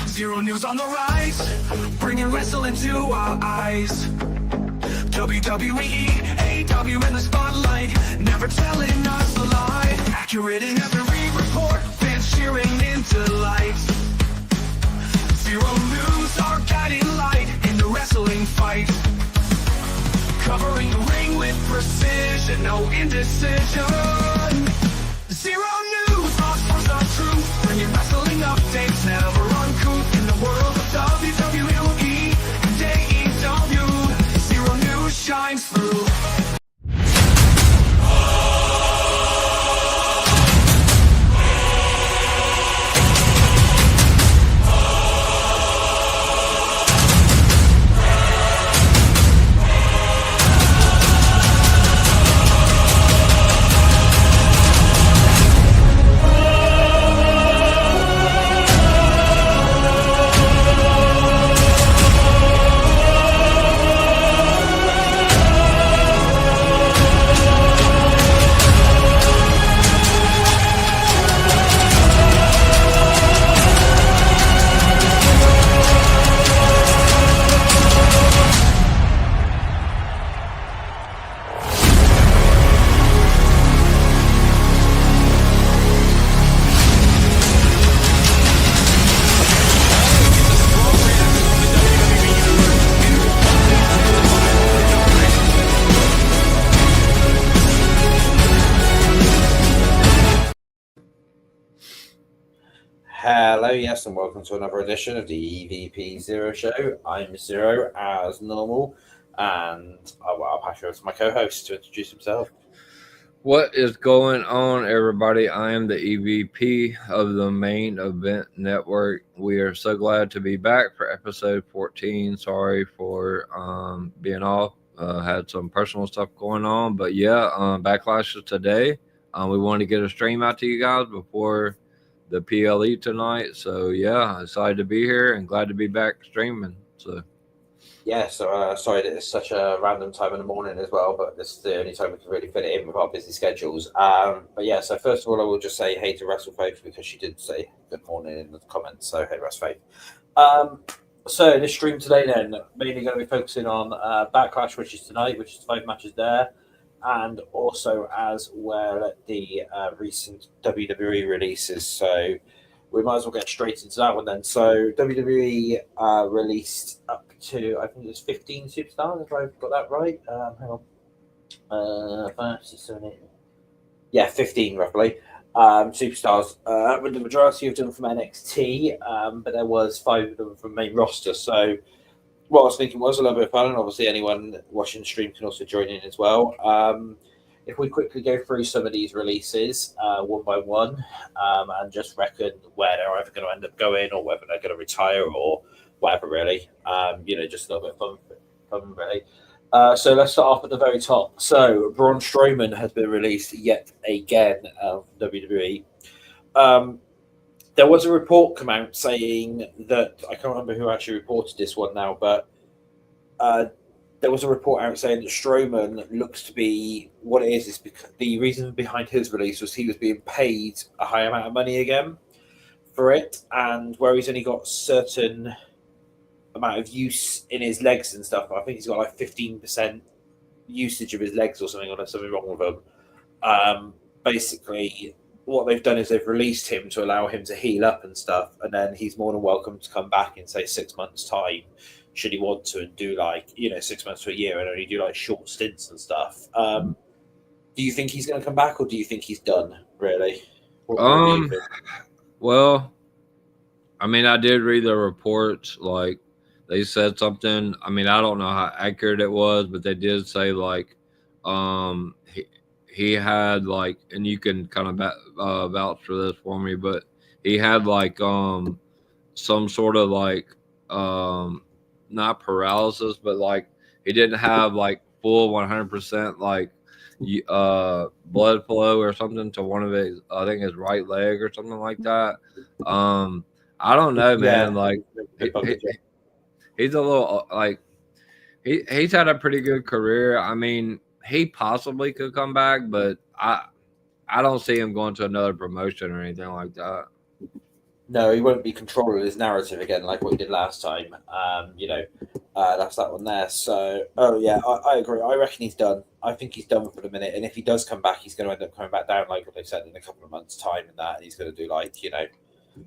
Zero news on the rise, bringing wrestling to our eyes. WWE, AW in the spotlight, never telling us a lie. Accurate in every report, fans cheering in delight. Zero news, our guiding light in the wrestling fight. Covering the ring with precision, no indecision. Zero news, all source of truth, bringing wrestling updates, never uncouth. In the world of WWE and AEW, Zero News shines through. Hello, yes, and welcome to another edition of the EVP Xero Show. I'm Zero, as normal, and I'll pass you over to my co-host to introduce himself. What is going on, everybody? I am the EVP of the Main Event Network. We are so glad to be back for episode 14. Sorry for being off. Had some personal stuff going on, but yeah, Backlash is today. We wanted to get a stream out to you guys before the PLE tonight. So yeah, excited to be here and glad to be back streaming. So yeah, sorry that it's such a random time in the morning as well, but this is the only time we can really fit it in with our busy schedules. But yeah, so first of all, I will just say hey to WrestleFaith because she did say good morning in the comments. So hey, WrestleFaith. So this stream today then mainly going to be focusing on Backlash, which is tonight, which is 5 matches there. And also as well the recent WWE releases. So we might as well get straight into that one then. So WWE released up to, I think it was 15 superstars, if I've got that right. Hang on. 5, 6, 7, 8. Yeah, 15 roughly. Superstars. With the majority of them from NXT, but there was 5 of them from main roster. So what I was thinking was a little bit of fun, and obviously anyone watching the stream can also join in as well. If we quickly go through some of these releases one by one and just reckon where they're either going to end up going or whether they're going to retire or whatever, really. Just a little bit of fun really. So let's start off at the very top. So Braun Strowman has been released yet again from WWE. There was a report come out saying that, I can't remember who actually reported this one now, but there was a report out saying that Strowman looks to be, what it is because the reason behind his release was he was being paid a high amount of money again for it, and where he's only got certain amount of use in his legs and stuff. I think he's got like 15% usage of his legs or something, or there's something wrong with them. Basically, what they've done is they've released him to allow him to heal up and stuff, and then he's more than welcome to come back in, say, 6 months' time, should he want to, and do 6 months to a year and only do like short stints and stuff. Do you think he's going to come back, or do you think he's done, really? What do you think? Well, I mean, I did read the reports, like they said something. I mean, I don't know how accurate it was, but they did say he had and you can kind of vouch for this for me, but he had some sort of not paralysis, but he didn't have full 100% blood flow or something to one of his, I think his right leg or something like that. I don't know, man. He's a little he's had a pretty good career. I mean, he possibly could come back, but I don't see him going to another promotion or anything like that. No, he won't be controlling his narrative again like what he did last time. That's that one there. So, oh yeah, I agree. I reckon he's done. I think he's done for the minute. And if he does come back, he's going to end up coming back down, like what they said, in a couple of months' time, and that he's going to do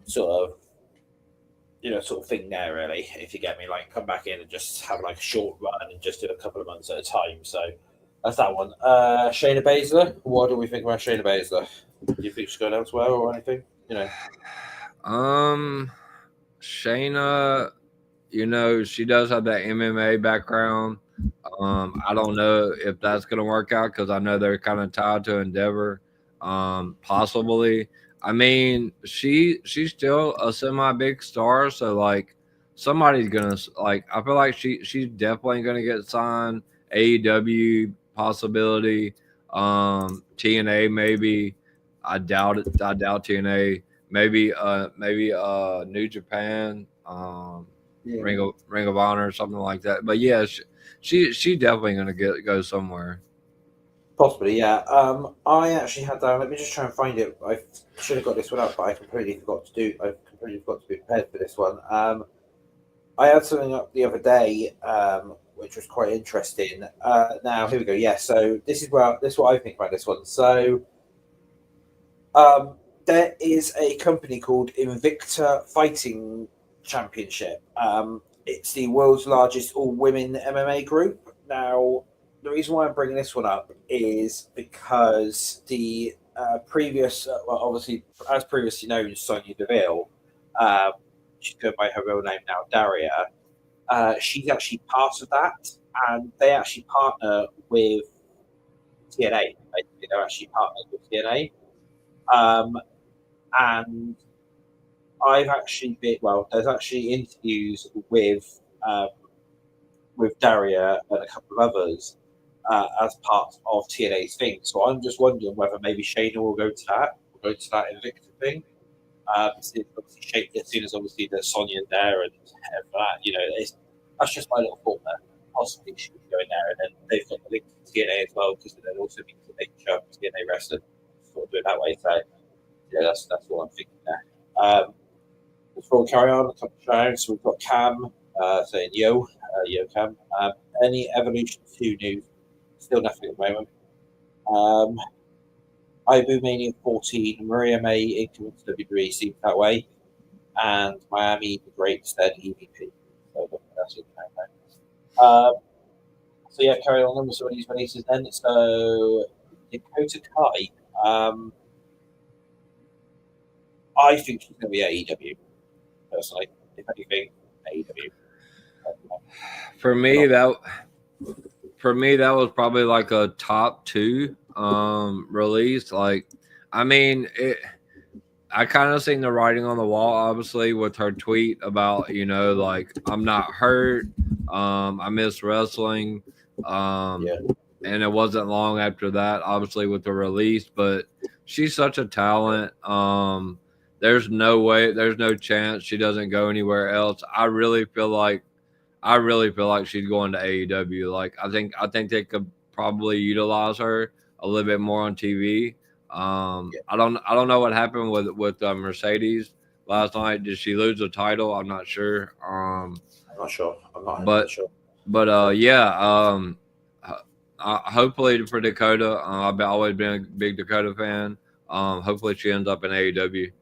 sort of thing there. Really, if you get me, like come back in and just have like a short run and just do a couple of months at a time. So that's that one. Shayna Baszler. What do we think about Shayna Baszler? Do you think she's going elsewhere or anything? Shayna, she does have that MMA background. I don't know if that's going to work out because I know they're kind of tied to Endeavor. Possibly. I mean, she's still a semi big star, so like somebody's gonna like. I feel like she's definitely gonna get signed. AEW possibility. TNA maybe. I doubt it. I doubt TNA. Maybe New Japan, Ring of Honor, something like that. But yeah, she definitely gonna go somewhere. Possibly, yeah. I actually had down. Let me just try and find it. I should have got this one up, but I completely forgot to be prepared for this one. I had something up the other day, which was quite interesting. Now here we go. Yeah. So this is what I think about this one. So, there is a company called Invicta Fighting Championship. It's the world's largest all-women MMA group. Now, the reason why I'm bringing this one up is because the previous, obviously, as previously known, Sonya Deville, she's going by her real name now, Daria. She's actually part of that, and they actually partner with TNA. They're actually partnered with TNA. And I've actually there's actually interviews with Daria and a couple of others as part of TNA's thing. So I'm just wondering whether maybe Shayna will go to that Invicta thing. As soon as obviously there's Sonya there and that, that's just my little thought there. Possibly she could go in there, and then they've got the link to TNA as well, because then also means that they can show up as TNA wrestler, sort of do it that way. So yeah, that's what I'm thinking there. Before we carry on, a couple of rounds. So we've got Cam saying yo Cam. Any Evolution 2 news? Still nothing at the moment. Ibu Mania 14, Maria May incoming to WWE seems that way, and Miami the Great said EVP. So that's it. So yeah, carry on with some of these releases then. So Dakota Kai, I think she's going to be AEW personally. If anything, AEW. For me, that was probably like a top 2 release. Like, I mean, I kind of seen the writing on the wall, obviously, with her tweet about, like, I'm not hurt. I miss wrestling. And it wasn't long after that, obviously, with the release, but she's such a talent. There's no chance she doesn't go anywhere else. I really feel like she's going to AEW. Like, I think they could probably utilize her a little bit more on TV. I don't know what happened with Mercedes last night. Did she lose the title? I'm not sure. I'm not sure. I'm not sure. But hopefully for Dakota, I've always been a big Dakota fan. Hopefully she ends up in AEW.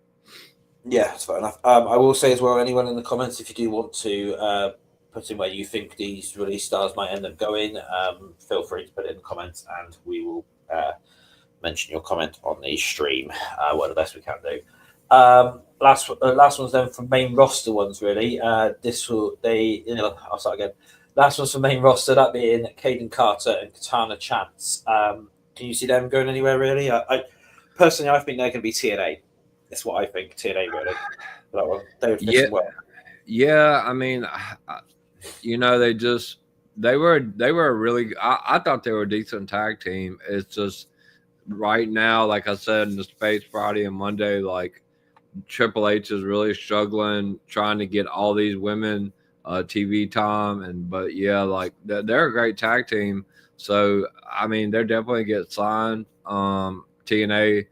Yeah, that's fair enough. I will say as well, anyone in the comments, if you do want to put in where you think these release stars might end up going, feel free to put it in the comments, and we will mention your comment on the stream. What the best we can do. Last one's then from main roster ones really. I'll start again. Last one's from main roster, that being Caden Carter and Katana Chance. Can you see them going anywhere really? I personally, I think they're going to be TNA. That's what I think. TNA really. That one. They would fit well. Yeah, I mean, they were really. I thought they were a decent tag team. It's just right now, like I said, in the space Friday and Monday, like Triple H is really struggling trying to get all these women TV time, but yeah, like they're a great tag team. So I mean, they're definitely get signed. TNA,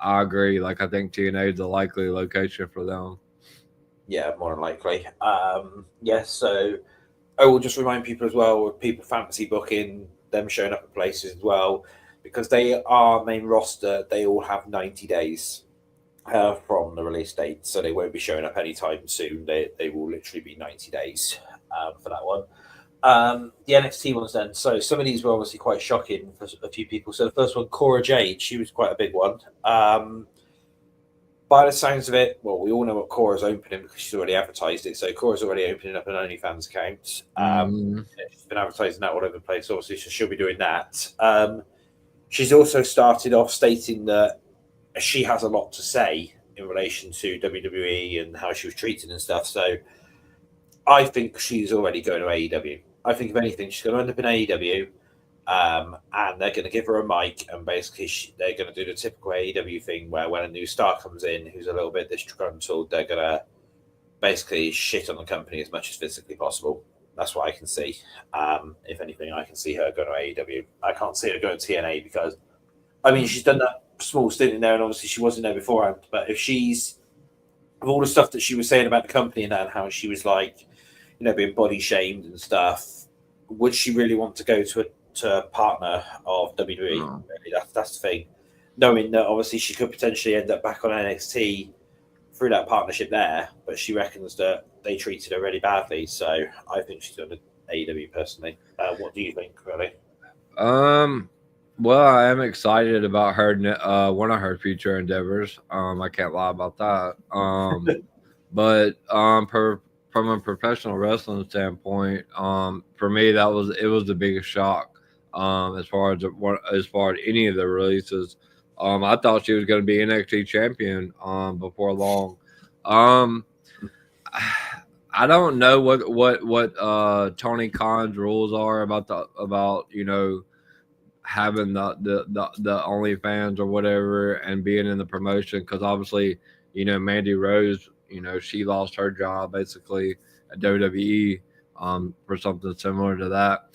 I agree. Like, I think TNA is the likely location for them. Yeah, more than likely. So I will just remind people as well, with people fantasy booking, them showing up at places as well, because they are main roster, they all have 90 days from the release date, so they won't be showing up anytime soon. They will literally be 90 days for that one. The NXT ones then. So some of these were obviously quite shocking for a few people. So the first one, Cora Jade, she was quite a big one. By the sounds of it, well, we all know what Cora's opening because she's already advertised it. So Cora's already opening up an OnlyFans account. She's been advertising that all over the place, obviously, so she'll be doing that. She's also started off stating that she has a lot to say in relation to WWE and how she was treated and stuff. So I think she's already going to AEW. I think if anything, she's going to end up in AEW. And they're going to give her a mic, and basically they're going to do the typical AEW thing where when a new star comes in who's a little bit disgruntled, they're going to basically shit on the company as much as physically possible. That's what I can see. If anything, I can see her going to AEW. I can't see her going to TNA because, I mean, she's done that small stint in there, and obviously she wasn't there beforehand. But if she's, of all the stuff that she was saying about the company and that, and how she was like, being body shamed and stuff, would she really want to go to a partner of WWE? No. Really, that's the thing. Knowing that obviously she could potentially end up back on NXT through that partnership there, but she reckons that they treated her really badly. So I think she's going to AEW personally. What do you think, really? Well, I am excited about her one of her future endeavors. I can't lie about that. But from a professional wrestling standpoint, for me it was the biggest shock. As far as any of the releases, I thought she was going to be NXT champion before long. I don't know what Tony Khan's rules are about having the OnlyFans or whatever and being in the promotion, because obviously Mandy Rose, she lost her job basically at WWE for something similar to that.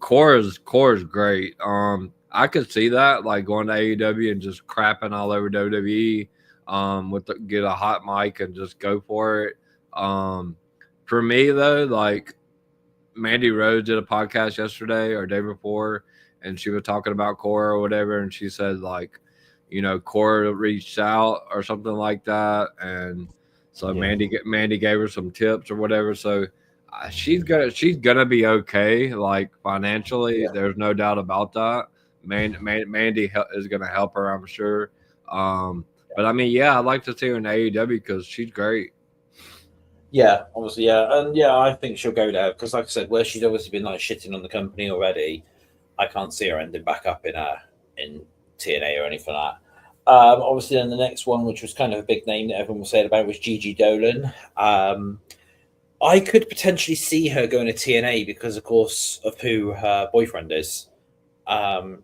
Cora's great. I could see that, like, going to AEW and just crapping all over WWE, get a hot mic and just go for it. For me though, like, Mandy Rose did a podcast yesterday or day before, and she was talking about Cora or whatever, and she said, like, Cora reached out or something like that, and so Mandy gave her some tips or whatever. So she's gonna be okay, like, financially. Yeah. There's no doubt about that. Mandy is gonna help her, I'm sure. But I mean, yeah, I'd like to see her in AEW because she's great. Yeah, obviously, yeah, and yeah, I think she'll go there because, like I said, where she's obviously been like shitting on the company already, I can't see her ending back up in TNA or anything like that. Obviously, then the next one, which was kind of a big name that everyone was saying about, was Gigi Dolan. I could potentially see her going to TNA because, of course, of who her boyfriend is. So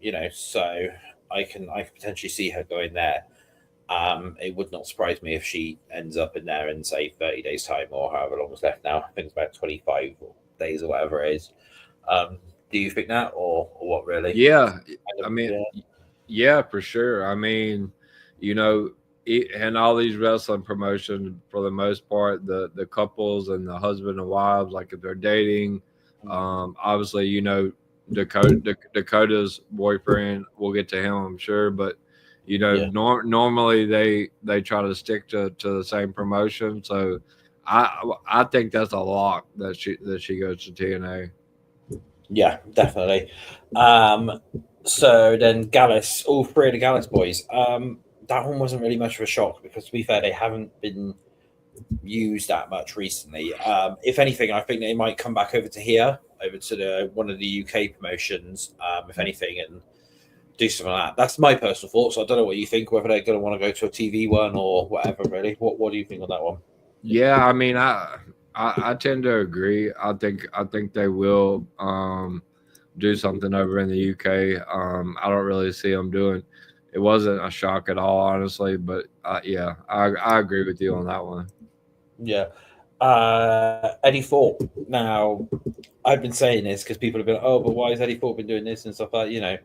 I can potentially see her going there. It would not surprise me if she ends up in there in, say, 30 days' time or however long is left now. I think it's about 25 days or whatever it is. Do you think that, or what, really? Yeah, I mean, yeah, for sure. I mean, and all these wrestling promotions, for the most part, the couples and the husband and wives, like, if they're dating, obviously, Dakota's boyfriend, we'll get to him, I'm sure, but normally they try to stick to the same promotion. So I think that's a lock that she goes to TNA. Yeah, definitely. So then Gallus, all three of the Gallus boys. That one wasn't really much of a shock because, to be fair, they haven't been used that much recently. If anything, I think they might come back over to one of the UK promotions, if anything, and do something like that. That's my personal thoughts. I don't know what you think, whether they're going to want to go to a TV one or whatever, really. What do you think on that one? Yeah, I mean, I tend to agree. I think they will do something over in the UK. I don't really see them doing. It wasn't a shock at all, honestly. But yeah, I agree with you on that one. Yeah. Eddie Thorpe. Now, I've been saying this because people have been, oh, but why has Eddie Thorpe been doing this and stuff like that?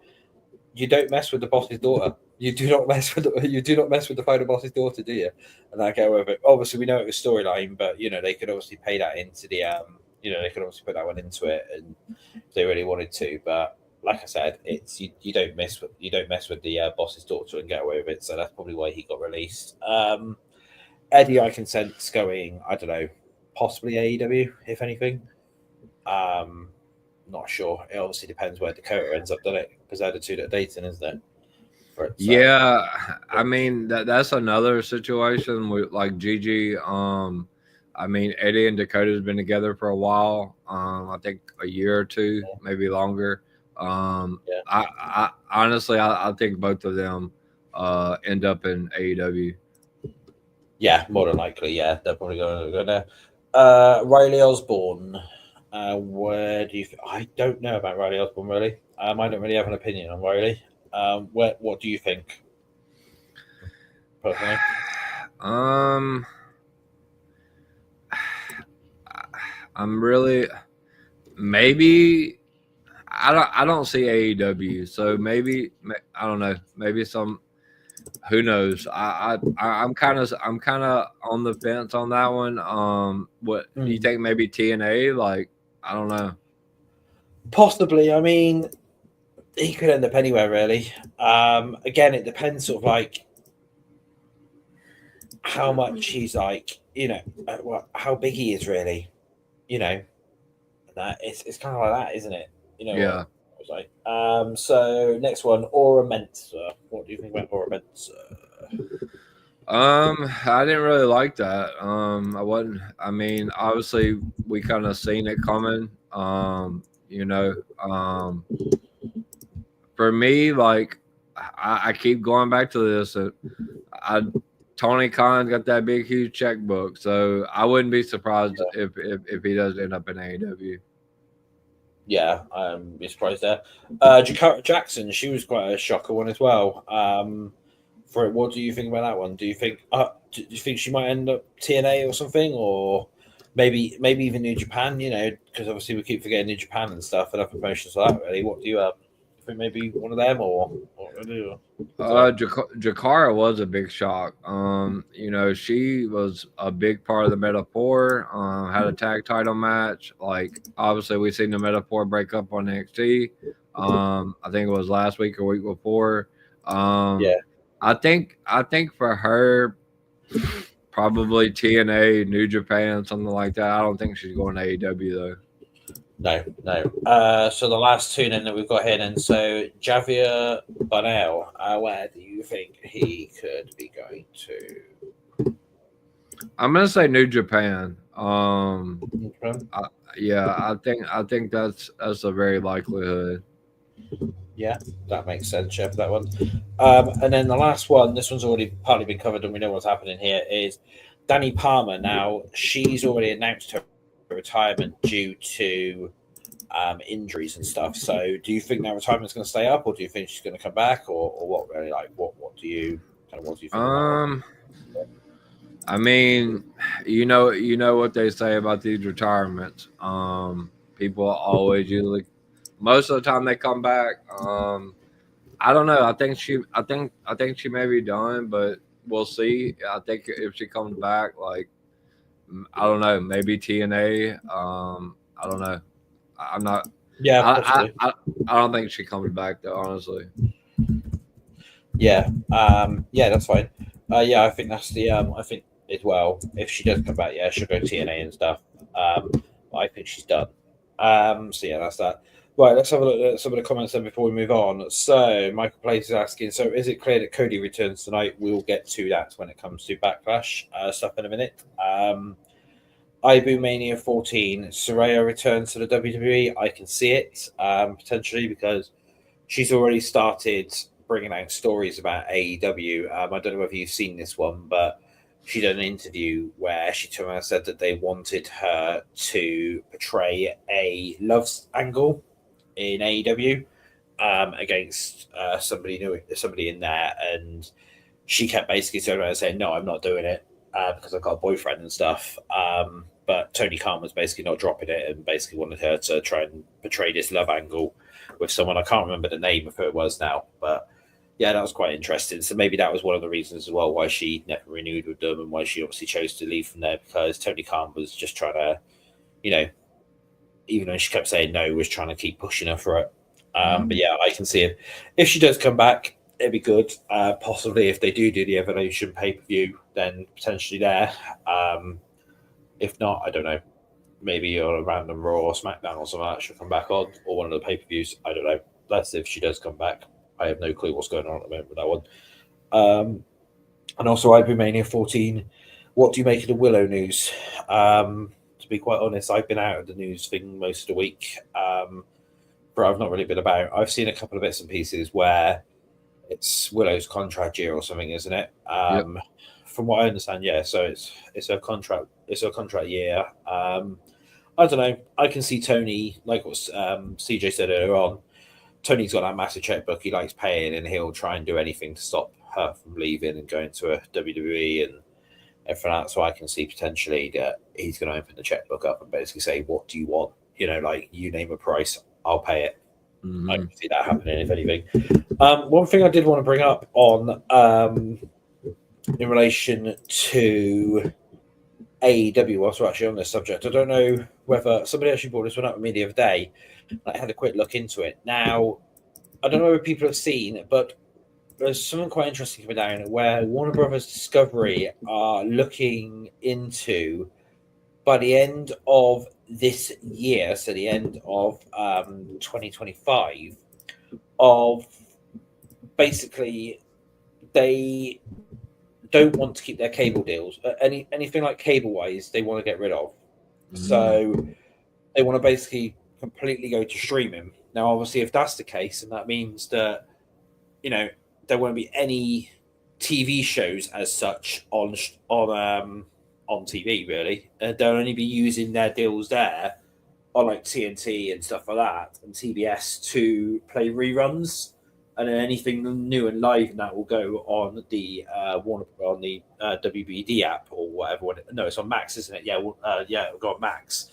You don't mess with the boss's daughter. You do not mess with the final boss's daughter, do you? And I go with it. Obviously, we know it was storyline, but they could obviously pay that into the they could obviously put that one into it, and if they really wanted to. But like I said, it's you don't mess with the boss's daughter and get away with it. So that's probably why he got released. Eddie, I can sense going. I don't know, possibly AEW if anything. Not sure. It obviously depends where Dakota ends up, doesn't it? Because they're the two that are dating, isn't it? Yeah, I mean that's another situation with like Gigi. I mean Eddie and Dakota's been together for a while. I think a year or two, maybe longer. I honestly I think both of them end up in AEW. Yeah, more than likely. Yeah, they're probably going to go there. Riley Osborne. Where do you? I don't know about Riley Osborne really. I don't really have an opinion on Riley. What do you think? Personally, I'm really maybe I don't see AEW, so maybe I don't know. Maybe some. Who knows? I'm kind of on the fence on that one. What do you think? Maybe TNA? Like I don't know. Possibly. I mean, he could end up anywhere really. Again, it depends sort of like how much he's like, how big he is really. That it's kind of like that, isn't it? Yeah. What I was like. So next one, Aura Mensa. What do you think about Aura Mensa? I didn't really like that. I wasn't. I mean, obviously, we kind of seen it coming. For me, like, I keep going back to this. Tony Khan got that big, huge checkbook, so I wouldn't be surprised if he does end up in AEW. Yeah, I'm surprised there. Jakara Jackson, she was quite a shocker one as well. What do you think about that one? Do you think she might end up TNA or something, or maybe even New Japan? Because obviously we keep forgetting New Japan and stuff and other promotions like that. Really, what do you think? Maybe one of them, or Jakara was a big shock. She was a big part of the Metaphor. Had a tag title match. Like obviously, we seen the Metaphor break up on NXT. I think it was last week or week before. I think for her, probably TNA, New Japan, something like that. I don't think she's going to AEW though. No. So the last two then that we've got here, then. So Javier Bonnell, where do you think he could be going to? I'm gonna say New Japan. I think that's a very likelihood. Yeah, that makes sense. Yeah, for that one. And then the last one, this one's already partly been covered, and we know what's happening here. Is Danny Palmer. Now she's already announced her retirement due to injuries and stuff. So, do you think that retirement's going to stay up, or do you think she's going to come back, or what? Really, like, what do you think? I mean, you know what they say about these retirements. People always usually, most of the time they come back. I don't know. I think she may be done, but we'll see. I think if she comes back, like, I don't know, maybe TNA. I don't know. I'm not. Yeah, I don't think she comes back though. Honestly. Yeah. That's fine. I think that's the. I think as well. If she does come back, she'll go TNA and stuff. I think she's done. That's that. Right, let's have a look at some of the comments then before we move on. So, Michael Place is asking, so is it clear that Cody returns tonight? We'll get to that when it comes to Backlash stuff in a minute. Ibu Mania 14, Saraya returns to the WWE. I can see it potentially because she's already started bringing out stories about AEW. I don't know whether you've seen this one, but she did an interview where she turned around and said that they wanted her to portray a love angle in AEW against somebody in there, and she kept basically turning around and saying, "No, I'm not doing it because I've got a boyfriend and stuff." But Tony Khan was basically not dropping it and basically wanted her to try and portray this love angle with someone. I can't remember the name of who it was now, but yeah, that was quite interesting. So maybe that was one of the reasons as well why she never renewed with them and why she obviously chose to leave from there, because Tony Khan was just trying to, you know, even though she kept saying no, was trying to keep pushing her for it. But yeah, I can see it. If she does come back, it'd be good. Possibly if they do the Evolution pay-per-view, then potentially there. If not, I don't know. Maybe on a random Raw or SmackDown or something that she'll come back on, or one of the pay-per-views. I don't know. That's if she does come back. I have no clue what's going on at the moment with that one. And also, Mania 14. What do you make of the Willow news? To be quite honest, I've been out of the news thing most of the week. But I've not really been about. I've seen a couple of bits and pieces where it's Willow's contract year or something, isn't it? Yep. From what I understand, yeah. So it's a contract. It's a contract year. I don't know. I can see Tony, like what CJ said earlier on. Tony's got that massive checkbook. He likes paying, and he'll try and do anything to stop her from leaving and going to a WWE and everything else. So I can see potentially that he's going to open the checkbook up and basically say, "What do you want?" Like you name a price, I'll pay it. Mm-hmm. I can see that happening, if anything. One thing I did want to bring up on in relation to AEW, whilst we're actually on this subject, I don't know whether somebody actually brought this one up with me the other day. I had a quick look into it. Now, I don't know if people have seen, but there's something quite interesting coming down where Warner Brothers Discovery are looking into, by the end of this year, so the end of 2025, of basically they don't want to keep their cable deals. Anything like cable wise, they want to get rid of. So they want to basically completely go to streaming. Now, obviously, if that's the case, and that means that there won't be any TV shows as such on TV really. They'll only be using their deals there on like TNT and stuff like that and TBS to play reruns. And then anything new and live and that will go on the WBD app or whatever. No, it's on Max, isn't it? Yeah, it'll go on Max.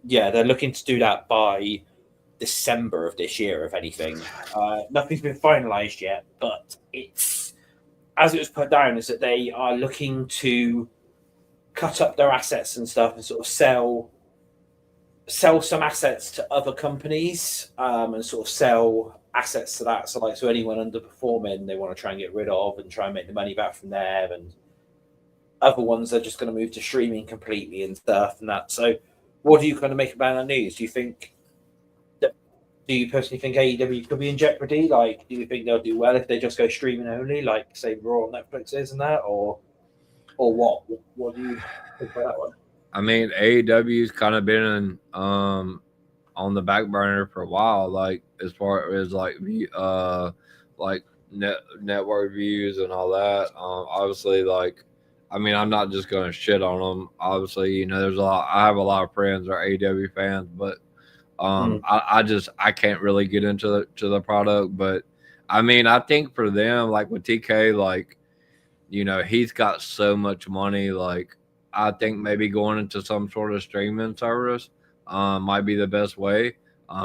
Yeah, they're looking to do that by December of this year, if anything. Nothing's been finalised yet, but it's, as it was put down, is that they are looking to cut up their assets and stuff and sort of sell some assets to other companies and sort of sell assets to that. So anyone underperforming, they want to try and get rid of and try and make the money back from there. And other ones are just going to move to streaming completely and stuff and that. So what do you kind of make about that news? Do you personally think AEW could be in jeopardy? Like, do you think they'll do well if they just go streaming only, like say Raw on Netflix is and that, or what? What do you think about that one? I mean, AEW's kind of been on the back burner for a while, like as far as like network views and all that. Obviously, like, I mean, I'm not just going to shit on them. Obviously, there's I have a lot of friends that are AEW fans, but I can't really get into the product. But I mean, I think for them, like with TK, like, he's got so much money. Like, I think maybe going into some sort of streaming service might be the best way.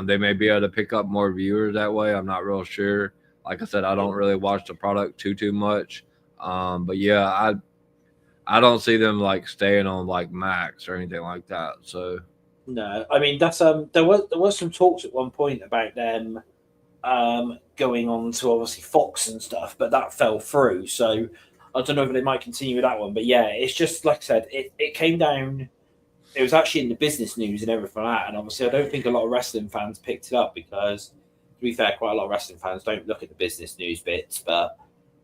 They may be able to pick up more viewers that way. I'm not real sure. Like I said, I don't really watch the product too much. But yeah, I don't see them like staying on like Max or anything like that. So no, I mean that's there was some talks at one point about them going on to obviously Fox and stuff, but that fell through. So I don't know if they might continue with that one. But yeah, it's just like I said, it came down. It was actually in the business news and everything like that. And obviously, I don't think a lot of wrestling fans picked it up because, to be fair, quite a lot of wrestling fans don't look at the business news bits. But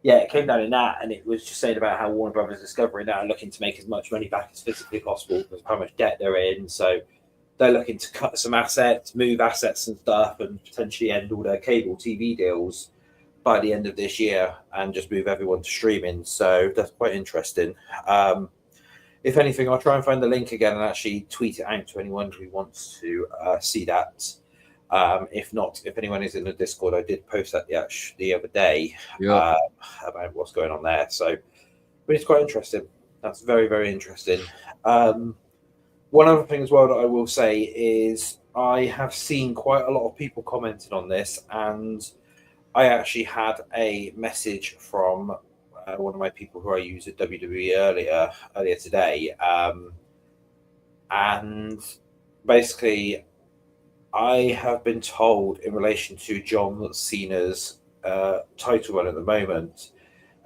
yeah, it came down in that, and it was just saying about how Warner Brothers Discovery now are looking to make as much money back as physically possible because of how much debt they're in. So they're looking to cut some assets, move assets and stuff, and potentially end all their cable TV deals by the end of this year and just move everyone to streaming. So that's quite interesting. If anything, I'll try and find the link again and actually tweet it out to anyone who wants to see that. If not, if anyone is in the Discord, I did post that the other day about what's going on there. So, but it's quite interesting. That's very, very interesting. One other thing as well that I will say is I have seen quite a lot of people commenting on this, and I actually had a message from one of my people who I use at WWE earlier today, and basically, I have been told in relation to John Cena's title run at the moment,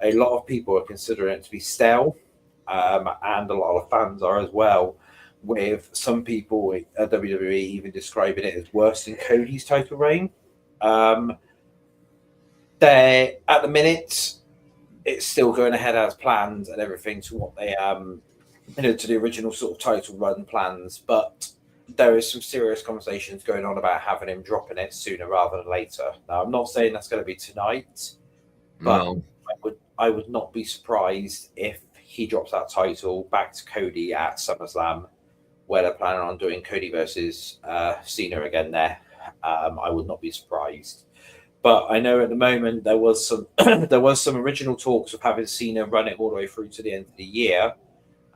a lot of people are considering it to be stale, and a lot of fans are as well. With some people at WWE even describing it as worse than Cody's title reign. They at the minute it's still going ahead as planned and everything to what they to the original sort of title run plans, but there is some serious conversations going on about having him dropping it sooner rather than later. Now, I'm not saying that's going to be tonight, but No. I would not be surprised if he drops that title back to Cody at SummerSlam, where they're planning on doing Cody versus Cena again. I would not be surprised. But I know at the moment there was some original talks of having Cena run it all the way through to the end of the year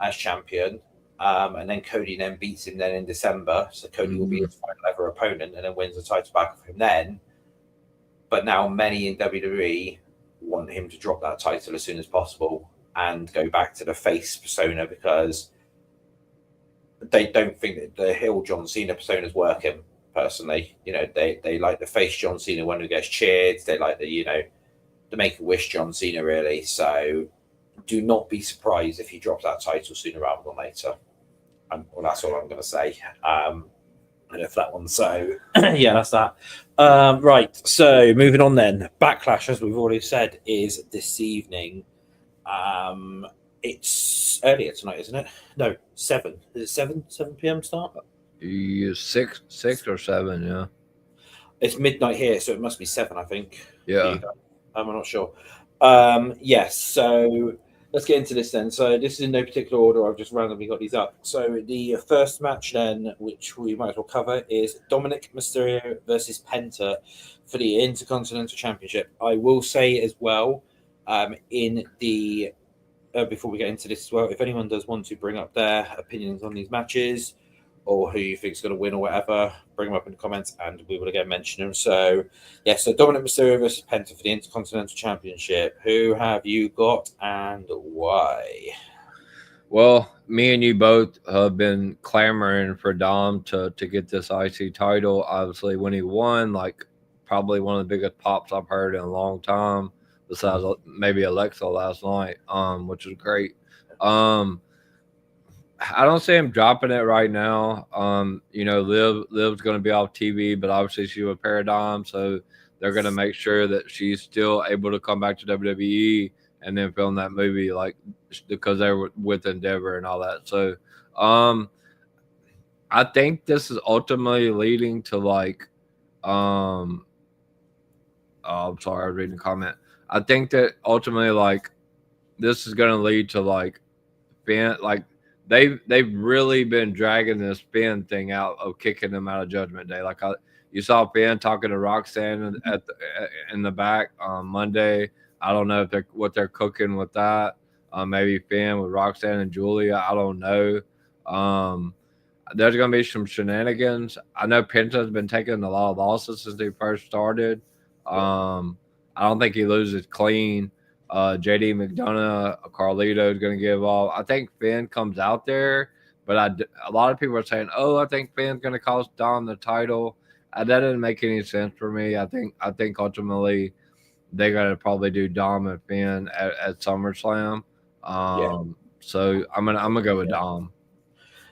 as champion, and then Cody then beats him then in December. So Cody will be his final ever opponent and then wins the title back of him then. But now many in WWE want him to drop that title as soon as possible and go back to the face persona because they don't think that the heel John Cena persona is working. Personally, they like the face John Cena when he gets cheered. They like the Make-A-Wish John Cena really. So do not be surprised if he drops that title sooner rather than later. Well, that's all I'm going to say. And if that one, so yeah, that's that. Right. So moving on then. Backlash, as we've already said, is this evening. It's earlier tonight, isn't it? No, 7. Is it 7 p.m. start? You 6 or 7, yeah. It's midnight here, so it must be 7, I think. Yeah. I'm not sure. Yes, so let's get into this then. So this is in no particular order. I've just randomly got these up. So the first match then, which we might as well cover, is Dominic Mysterio versus Penta for the Intercontinental Championship. I will say as well, in the before we get into this as well, if anyone does want to bring up their opinions on these matches or who you think is going to win or whatever, bring them up in the comments and we will again mention them. So, so Dominic Mysterio versus Penta for the Intercontinental Championship. Who have you got and why? Well, me and you both have been clamoring for Dom to get this IC title. Obviously, when he won, like probably one of the biggest pops I've heard in a long time, besides maybe Alexa last night, which is great. I don't see him dropping it right now. Liv's going to be off TV, but obviously she's with Paradigm, so they're going to make sure that she's still able to come back to WWE and then film that movie, like because they were with Endeavor and all that. So, I think this is ultimately leading to I'm sorry, I was reading a comment. I think that ultimately, this is going to lead to Finn, They've really been dragging this Finn thing out of kicking them out of Judgment Day. You saw Finn talking to Roxanne in the back on Monday. I don't know what they're cooking with that. Maybe Finn with Roxanne and Julia. I don't know. There's going to be some shenanigans. I know Penta's been taking a lot of losses since he first started. I don't think he loses clean. JD McDonough, Carlito is going to give off. I think Finn comes out there, but a lot of people are saying, I think Finn's going to cost Dom the title. That didn't make any sense for me. I think ultimately they're going to probably do Dom and Finn at SummerSlam. So I'm gonna go with Dom.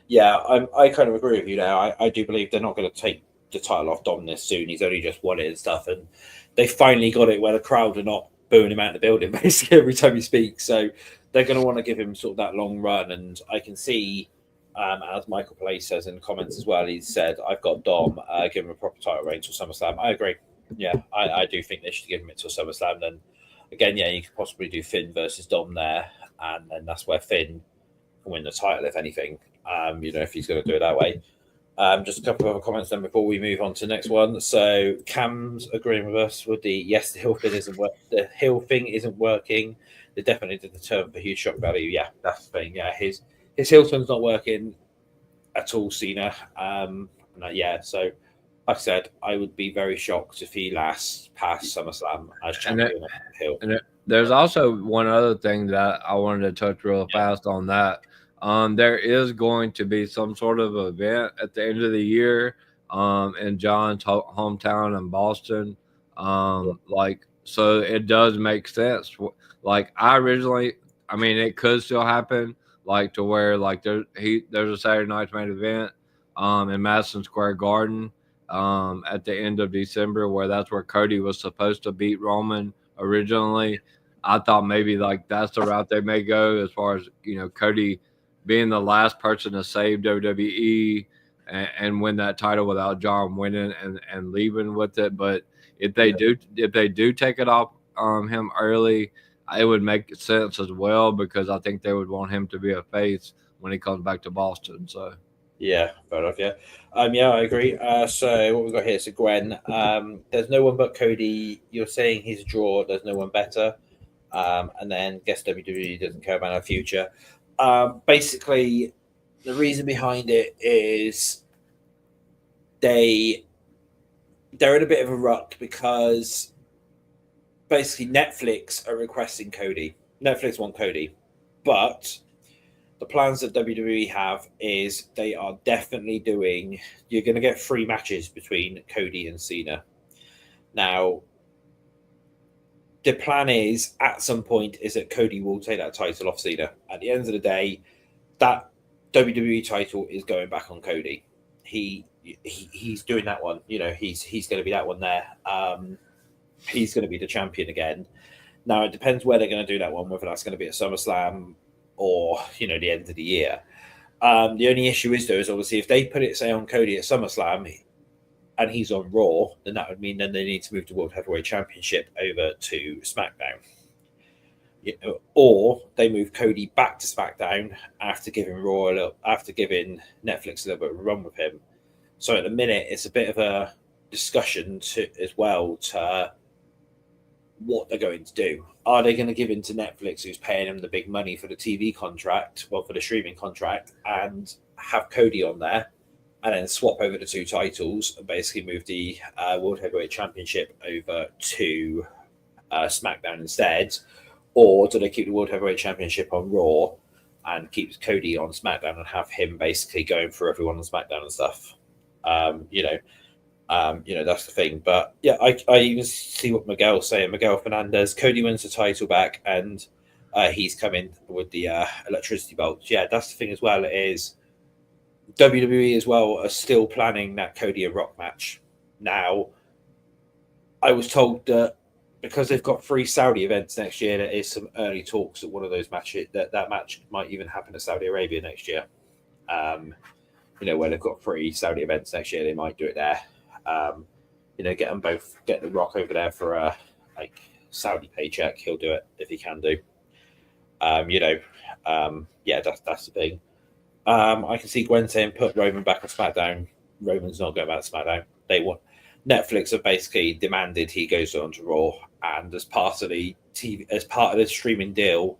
Yeah, I kind of agree with you there. I do believe they're not going to take the title off Dom this soon. He's only just won it and stuff, and they finally got it where the crowd are not booing him out of the building basically every time he speaks. So they're going to want to give him sort of that long run. And I can see, as Michael Play says in the comments as well, he said, I've got Dom, give him a proper title reign till SummerSlam. I agree. Yeah, I do think they should give him it till SummerSlam. Then again, you could possibly do Finn versus Dom there. And then that's where Finn can win the title, if anything, if he's going to do it that way. Just a couple of other comments then before we move on to the next one. So Cam's agreeing with us with the heel thing isn't the heel thing isn't working. They definitely did the term for huge shock value. Yeah, that's the thing. Yeah, his heel turn's not working at all, Cena. So like I said, I would be very shocked if he lasts past SummerSlam as And champion of Hill. there's also one other thing that I wanted to touch real fast on that. There is going to be some sort of event at the end of the year in John's hometown in Boston. Like, so it does make sense. Like, I mean, it could still happen, like, to where, like, there's a Saturday night's main event in Madison Square Garden at the end of December, where that's where Cody was supposed to beat Roman originally. I thought maybe like that's the route they may go, as far as, you know, Cody being the last person to save WWE and win that title without John winning and leaving with it. But if they do take it off him early, it would make sense as well, because I think they would want him to be a face when he comes back to Boston. So Yeah, fair enough. Yeah, yeah, I agree. So what we've got here, so Gwen, there's no one but Cody. You're saying he's a draw. There's no one better. And then guess WWE doesn't care about our future. Basically, the reason behind it is they're in a bit of a ruck, because basically Netflix are requesting Cody. Netflix want Cody, but the plans that WWE have is they are definitely doing. You're going to get 3 matches between Cody and Cena. Now, the plan is at some point is that Cody will take that title off Cena. At the end of the day, that WWE title is going back on Cody. He's doing that one. You know, he's going to be that one there. He's going to be the champion again. Now, it depends where they're going to do that one, whether that's going to be at SummerSlam or, you know, the end of the year. The only issue is, though, is obviously if they put it, say, on Cody at SummerSlam and he's on Raw, then that would mean then they need to move the World Heavyweight Championship over to SmackDown. You know, or they move Cody back to SmackDown after giving Netflix a little bit of a run with him. So at the minute, it's a bit of a discussion as well to what they're going to do. Are they going to give in to Netflix, who's paying them the big money for the TV contract, for the streaming contract, and have Cody on there, and then swap over the 2 titles and basically move the World Heavyweight Championship over to SmackDown instead? Or do they keep the World Heavyweight Championship on Raw and keep Cody on SmackDown and have him basically going for everyone on SmackDown and stuff? You know, that's the thing. But yeah, I even see what Miguel's saying. Miguel Fernandez, Cody wins the title back, and he's coming with the electricity bolts. Yeah, that's the thing as well. Is WWE as well are still planning that Cody and Rock match. Now, I was told that because they've got 3 Saudi events next year, there is some early talks that one of those matches, that match might even happen in Saudi Arabia next year. You know, where they've got 3 Saudi events next year, they might do it there. You know, get the Rock over there for a Saudi paycheck. He'll do it if he can do. You know, yeah, that's the thing. I can see Gwen saying put Roman back on SmackDown. Roman's not going back to SmackDown. They want Netflix have basically demanded he goes on to Raw, and as part of the streaming deal,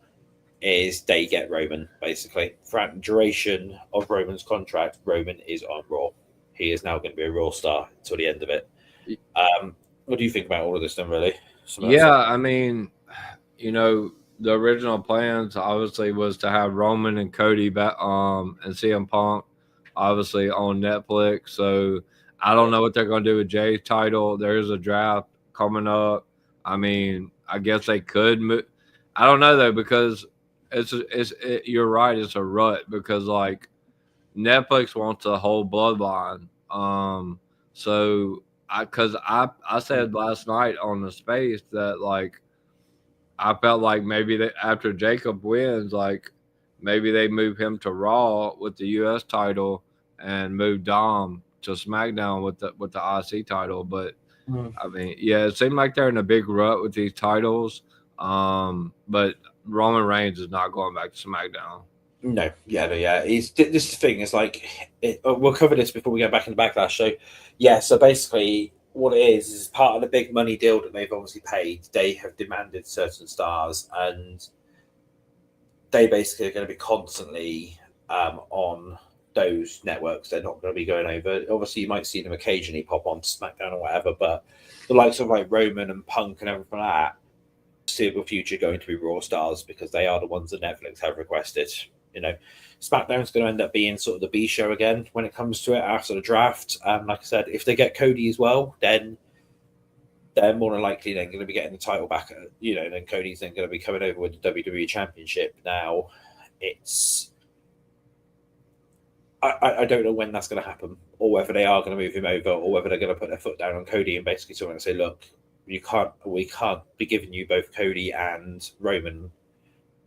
is they get Roman basically throughout the duration of Roman's contract. Roman is on Raw. He is now going to be a Raw star until the end of it. What do you think about all of this then, really? Yeah, I mean, you know, the original plans obviously was to have Roman and Cody back, and CM Punk obviously on Netflix. So I don't know what they're going to do with Jay's title. There's a draft coming up. I mean, I guess they could move. I don't know though, because you're right. It's a rut, because like Netflix wants a whole bloodline. So I said last night on the space that like I felt like maybe that after Jacob wins, like maybe they move him to Raw with the US title and move Dom to SmackDown with the IC title. But I mean, yeah, it seemed like they're in a big rut with these titles. But Roman Reigns is not going back to SmackDown. No, yeah. This is the thing. It's like we'll cover this before we get back in the Backlash. So, yeah. So basically, what it is part of the big money deal that they've obviously paid. They have demanded certain stars, and they basically are going to be constantly on those networks, they're not going to be going over. Obviously, you might see them occasionally pop on SmackDown or whatever, but the likes of like Roman and Punk and everything like that, foreseeable future going to be Raw stars because they are the ones that Netflix have requested. You know, SmackDown's going to end up being sort of the B show again when it comes to it after the draft. Like I said, if they get Cody as well, then they're more than likely then going to be getting the title back. You know, then Cody's then going to be coming over with the WWE Championship. Now, it's I don't know when that's going to happen, or whether they are going to move him over, or whether they're going to put their foot down on Cody and basically sort of say, look, we can't be giving you both Cody and Roman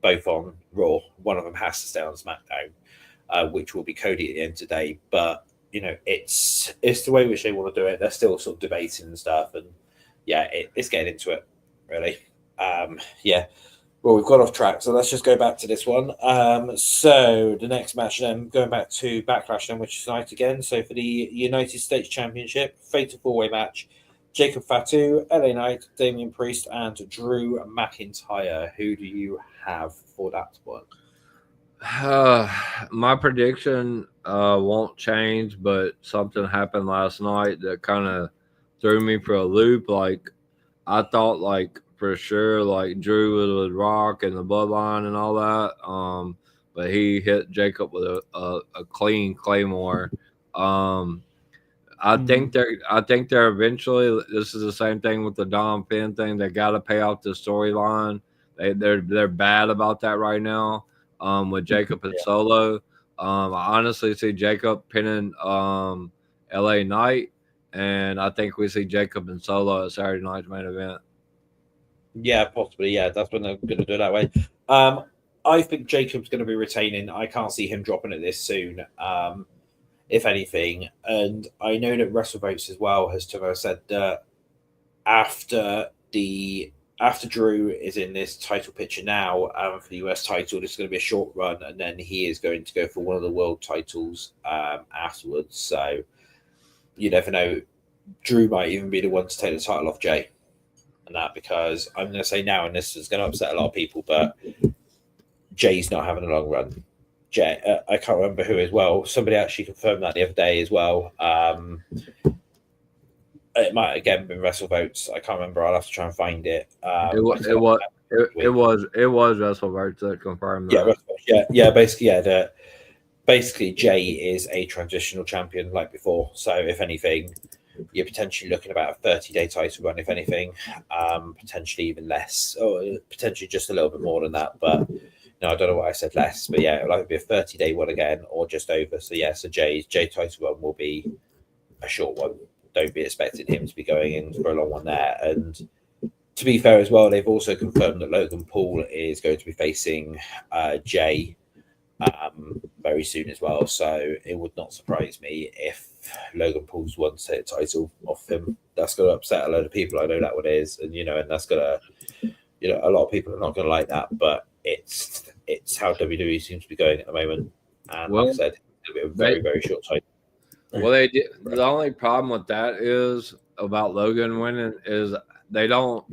both on Raw. One of them has to stay on SmackDown, which will be Cody at the end of the day. But you know, it's the way which they want to do it. They're still sort of debating and stuff, and yeah, it's getting into it really. Yeah. Well, we've got off track, so let's just go back to this one. So the next match then, going back to Backlash then, which is tonight again. So for the United States Championship, fatal four-way match, Jacob Fatu, LA Knight, Damian Priest, and Drew McIntyre. Who do you have for that one? My prediction won't change, but something happened last night that kind of threw me for a loop. Like, I thought, like, for sure, like Drew was with Rock and the Bloodline and all that. But he hit Jacob with a clean Claymore. I think they're eventually. This is the same thing with the Dom Finn thing. They got to pay off the storyline. They're bad about that right now. With Jacob and Solo, I honestly see Jacob pinning LA Knight, and I think we see Jacob and Solo at Saturday night's main event. Yeah, possibly. Yeah, that's when they're going to do it that way. I think Jacob's going to be retaining. I can't see him dropping it this soon, if anything. And I know that WrestleVotes as well has said that after Drew is in this title picture now for the US title, this is going to be a short run, and then he is going to go for one of the world titles afterwards. So you never know. Drew might even be the one to take the title off Jay. That because I'm going to say now, and this is going to upset a lot of people, but Jay's not having a long run. Jay, I can't remember who as well. Somebody actually confirmed that the other day as well. It might again been WrestleVotes. I can't remember. I'll have to try and find it. It was WrestleVotes that confirmed that. Basically, Jay is a transitional champion like before. So if anything, you're potentially looking about a 30-day title run, if anything, potentially even less, or potentially just a little bit more than that. But no, I don't know why I said less, but yeah, it'll either be a 30-day one again or just over. So yeah, so Jay title run will be a short one. Don't be expecting him to be going in for a long one there. And to be fair as well, they've also confirmed that Logan Paul is going to be facing Jay very soon as well. So it would not surprise me if Logan Paul's one to take the title off him. That's going to upset a load of people. I know that one is, and and that's going to, a lot of people are not going to like that. But it's how WWE seems to be going at the moment. And like I said, it'll be a very very short title. Well, they did. The only problem with that is about Logan winning is they don't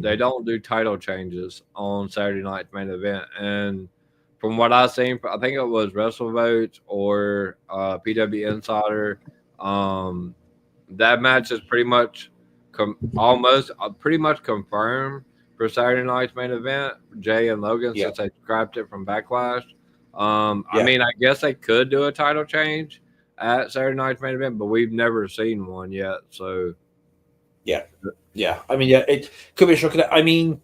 do title changes on Saturday night's main event. And from what I've seen, I think it was WrestleVotes or PW Insider. That match is pretty much pretty much confirmed for Saturday night's main event. Jay and Logan, since they scrapped it from Backlash. I mean, I guess they could do a title change at Saturday night's main event, but we've never seen one yet. So, yeah. I mean, it could be a shock. I mean,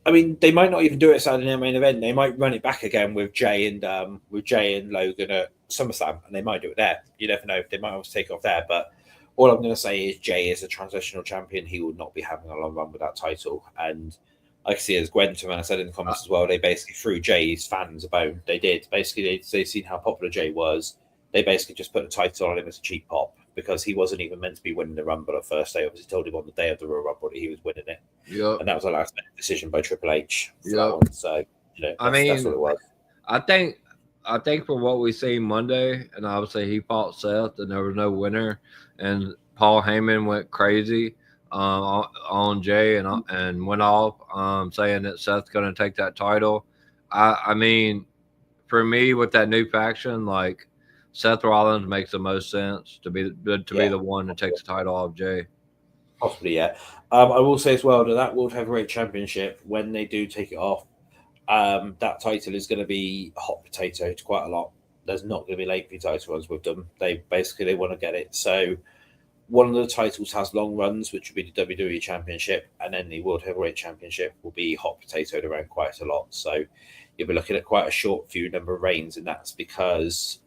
they might not even do it at Saturday night main event. They might run it back again with Jay and Logan at SummerSlam, and they might do it there. You never know. They might also take off there. But all I'm going to say is Jay is a transitional champion. He will not be having a long run with that title. And I see as Gwen I said in the comments as well, they basically threw Jay's fans a bone. They did. Basically, they've seen how popular Jay was. They basically just put a title on him as a cheap pop because he wasn't even meant to be winning the Rumble at first. They obviously told him on the day of the Royal Rumble that he was winning it. Yeah. And that was a last minute decision by Triple H. Yeah. So, that's what it was. I think for what we seen Monday, and obviously he fought Seth and there was no winner, and Paul Heyman went crazy on Jay and went off saying that Seth's going to take that title. I mean, for me with that new faction, like Seth Rollins makes the most sense to be the one that takes the title off Jay. Possibly, yeah. I will say as well that World Heavyweight Championship, when they do take it off, that title is going to be hot potato to quite a lot. There's not going to be lengthy title runs with them. They want to get it. So one of the titles has long runs, which would be the WWE Championship, and then the World Heavyweight Championship will be hot potatoed around quite a lot. So you'll be looking at quite a short few number of reigns, and that's because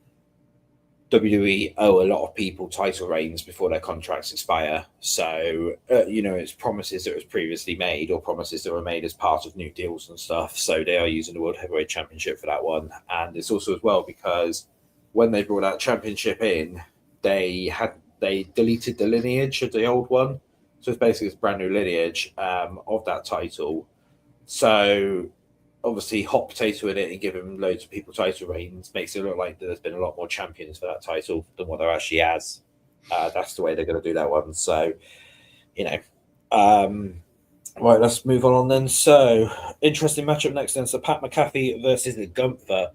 WWE owe a lot of people title reigns before their contracts expire. So, it's promises that was previously made or promises that were made as part of new deals and stuff. So they are using the World Heavyweight Championship for that one. And it's also as well because when they brought that championship in, they deleted the lineage of the old one. So it's basically a brand new lineage of that title. So obviously hot potato in it and giving loads of people title reigns makes it look like there's been a lot more champions for that title than what there actually has. That's the way they're going to do that one. So, right, let's move on then. So, interesting matchup next then. So, Pat McAfee versus Gunther.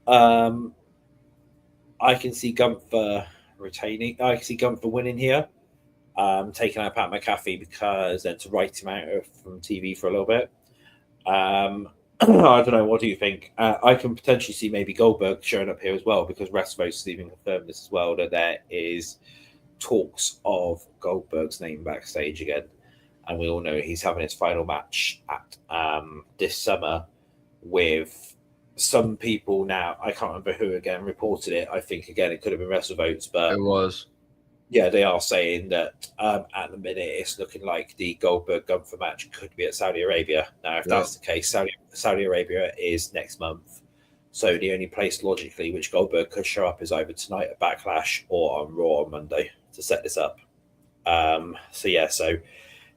I can see Gunther retaining. I can see Gunther winning here, taking out Pat McAfee because then to write him out from TV for a little bit. I don't know. What do you think? I can potentially see maybe Goldberg showing up here as well because WrestleVotes has even confirmed this as well that there is talks of Goldberg's name backstage again, and we all know he's having his final match at this summer with some people. Now I can't remember who again reported it. I think again it could have been WrestleVotes, but It was. yeah, they are saying that at the minute it's looking like the Goldberg Gunther match could be at Saudi Arabia. Now, if that's the case, Saudi Arabia is next month. So the only place logically which Goldberg could show up is either tonight at Backlash or on Raw on Monday to set this up. So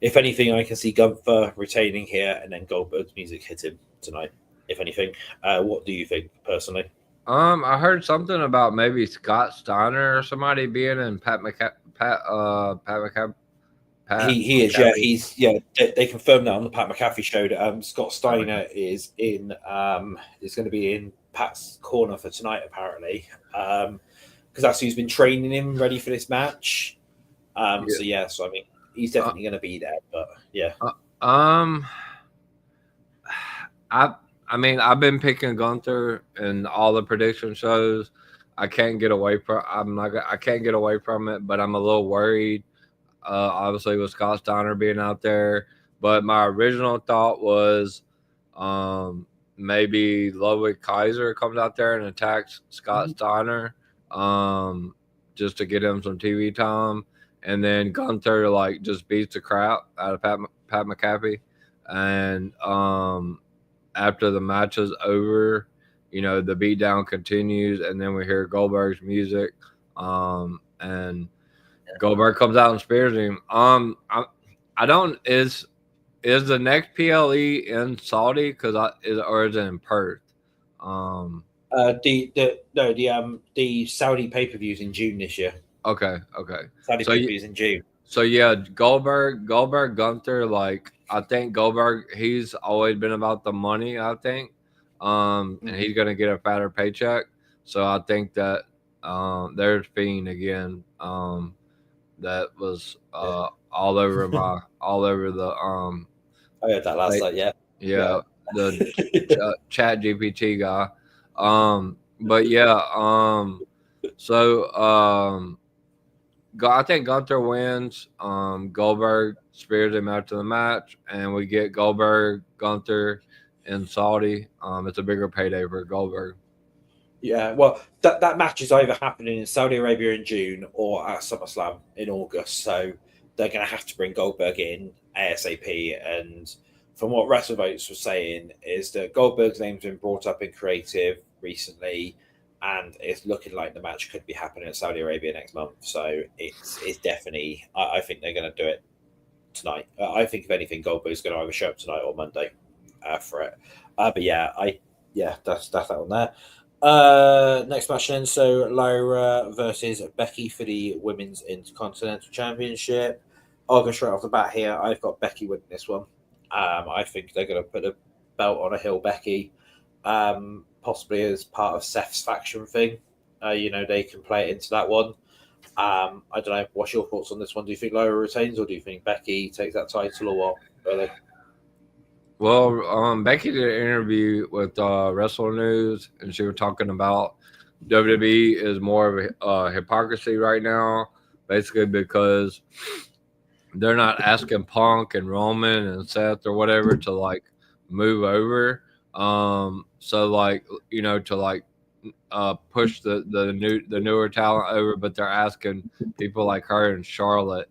if anything, I can see Gunther retaining here and then Goldberg's music hitting tonight. If anything, what do you think personally? I heard something about maybe Scott Steiner or somebody being in Pat McAfee. He is, yeah. They confirmed that on the Pat McAfee show that Scott Steiner is in is going to be in Pat's corner for tonight apparently, because that's who's been training him ready for this match. So I mean he's definitely going to be there, but yeah. I mean, I've been picking Gunther in all the prediction shows. I can't get away from. I can't get away from it, but I'm a little worried. Obviously, with Scott Steiner being out there, but my original thought was, maybe Ludwig Kaiser comes out there and attacks Scott Steiner, just to get him some TV time, and then Gunther just beats the crap out of Pat McAfee, and after the match is over, the beatdown continues, and then we hear Goldberg's music, and Goldberg comes out and spears him. I don't is the next PLE in Saudi or is it in Perth? The Saudi pay-per-views in June this year. Okay. Saudi pay-per-views in June. So yeah, Goldberg, Gunther, I think Goldberg, he's always been about the money, I think. And he's gonna get a fatter paycheck. So I think that there's Fiend again. That was all over the I heard that last night, yeah. Yeah, the Chat GPT guy. But yeah, so I think Gunther wins. Goldberg spears him after the match, and we get Goldberg, Gunther in Saudi. It's a bigger payday for Goldberg. Yeah, well, that match is either happening in Saudi Arabia in June or at SummerSlam in August. So they're going to have to bring Goldberg in ASAP. And from what WrestleVotes was saying is that Goldberg's name's been brought up in creative recently, and it's looking like the match could be happening in Saudi Arabia next month. So it's definitely, I think they're going to do it tonight. I think if anything, Goldberg's going to either show up tonight or Monday for it. But that's that on there. Next match then. So Lyra versus Becky for the Women's Intercontinental Championship. I'll go straight off the bat here. I've got Becky winning this one. I think they're going to put a belt on a heel Becky, possibly as part of Seth's faction thing. they can play it into that one. I don't know. What's your thoughts on this one? Do you think Lyra retains, or do you think Becky takes that title, or what? Really? Well, Becky did an interview with Wrestle News, and she was talking about WWE is more of a hypocrisy right now, basically because they're not asking Punk and Roman and Seth or whatever to like move over. So like to like push the newer talent over, but they're asking people like her and Charlotte.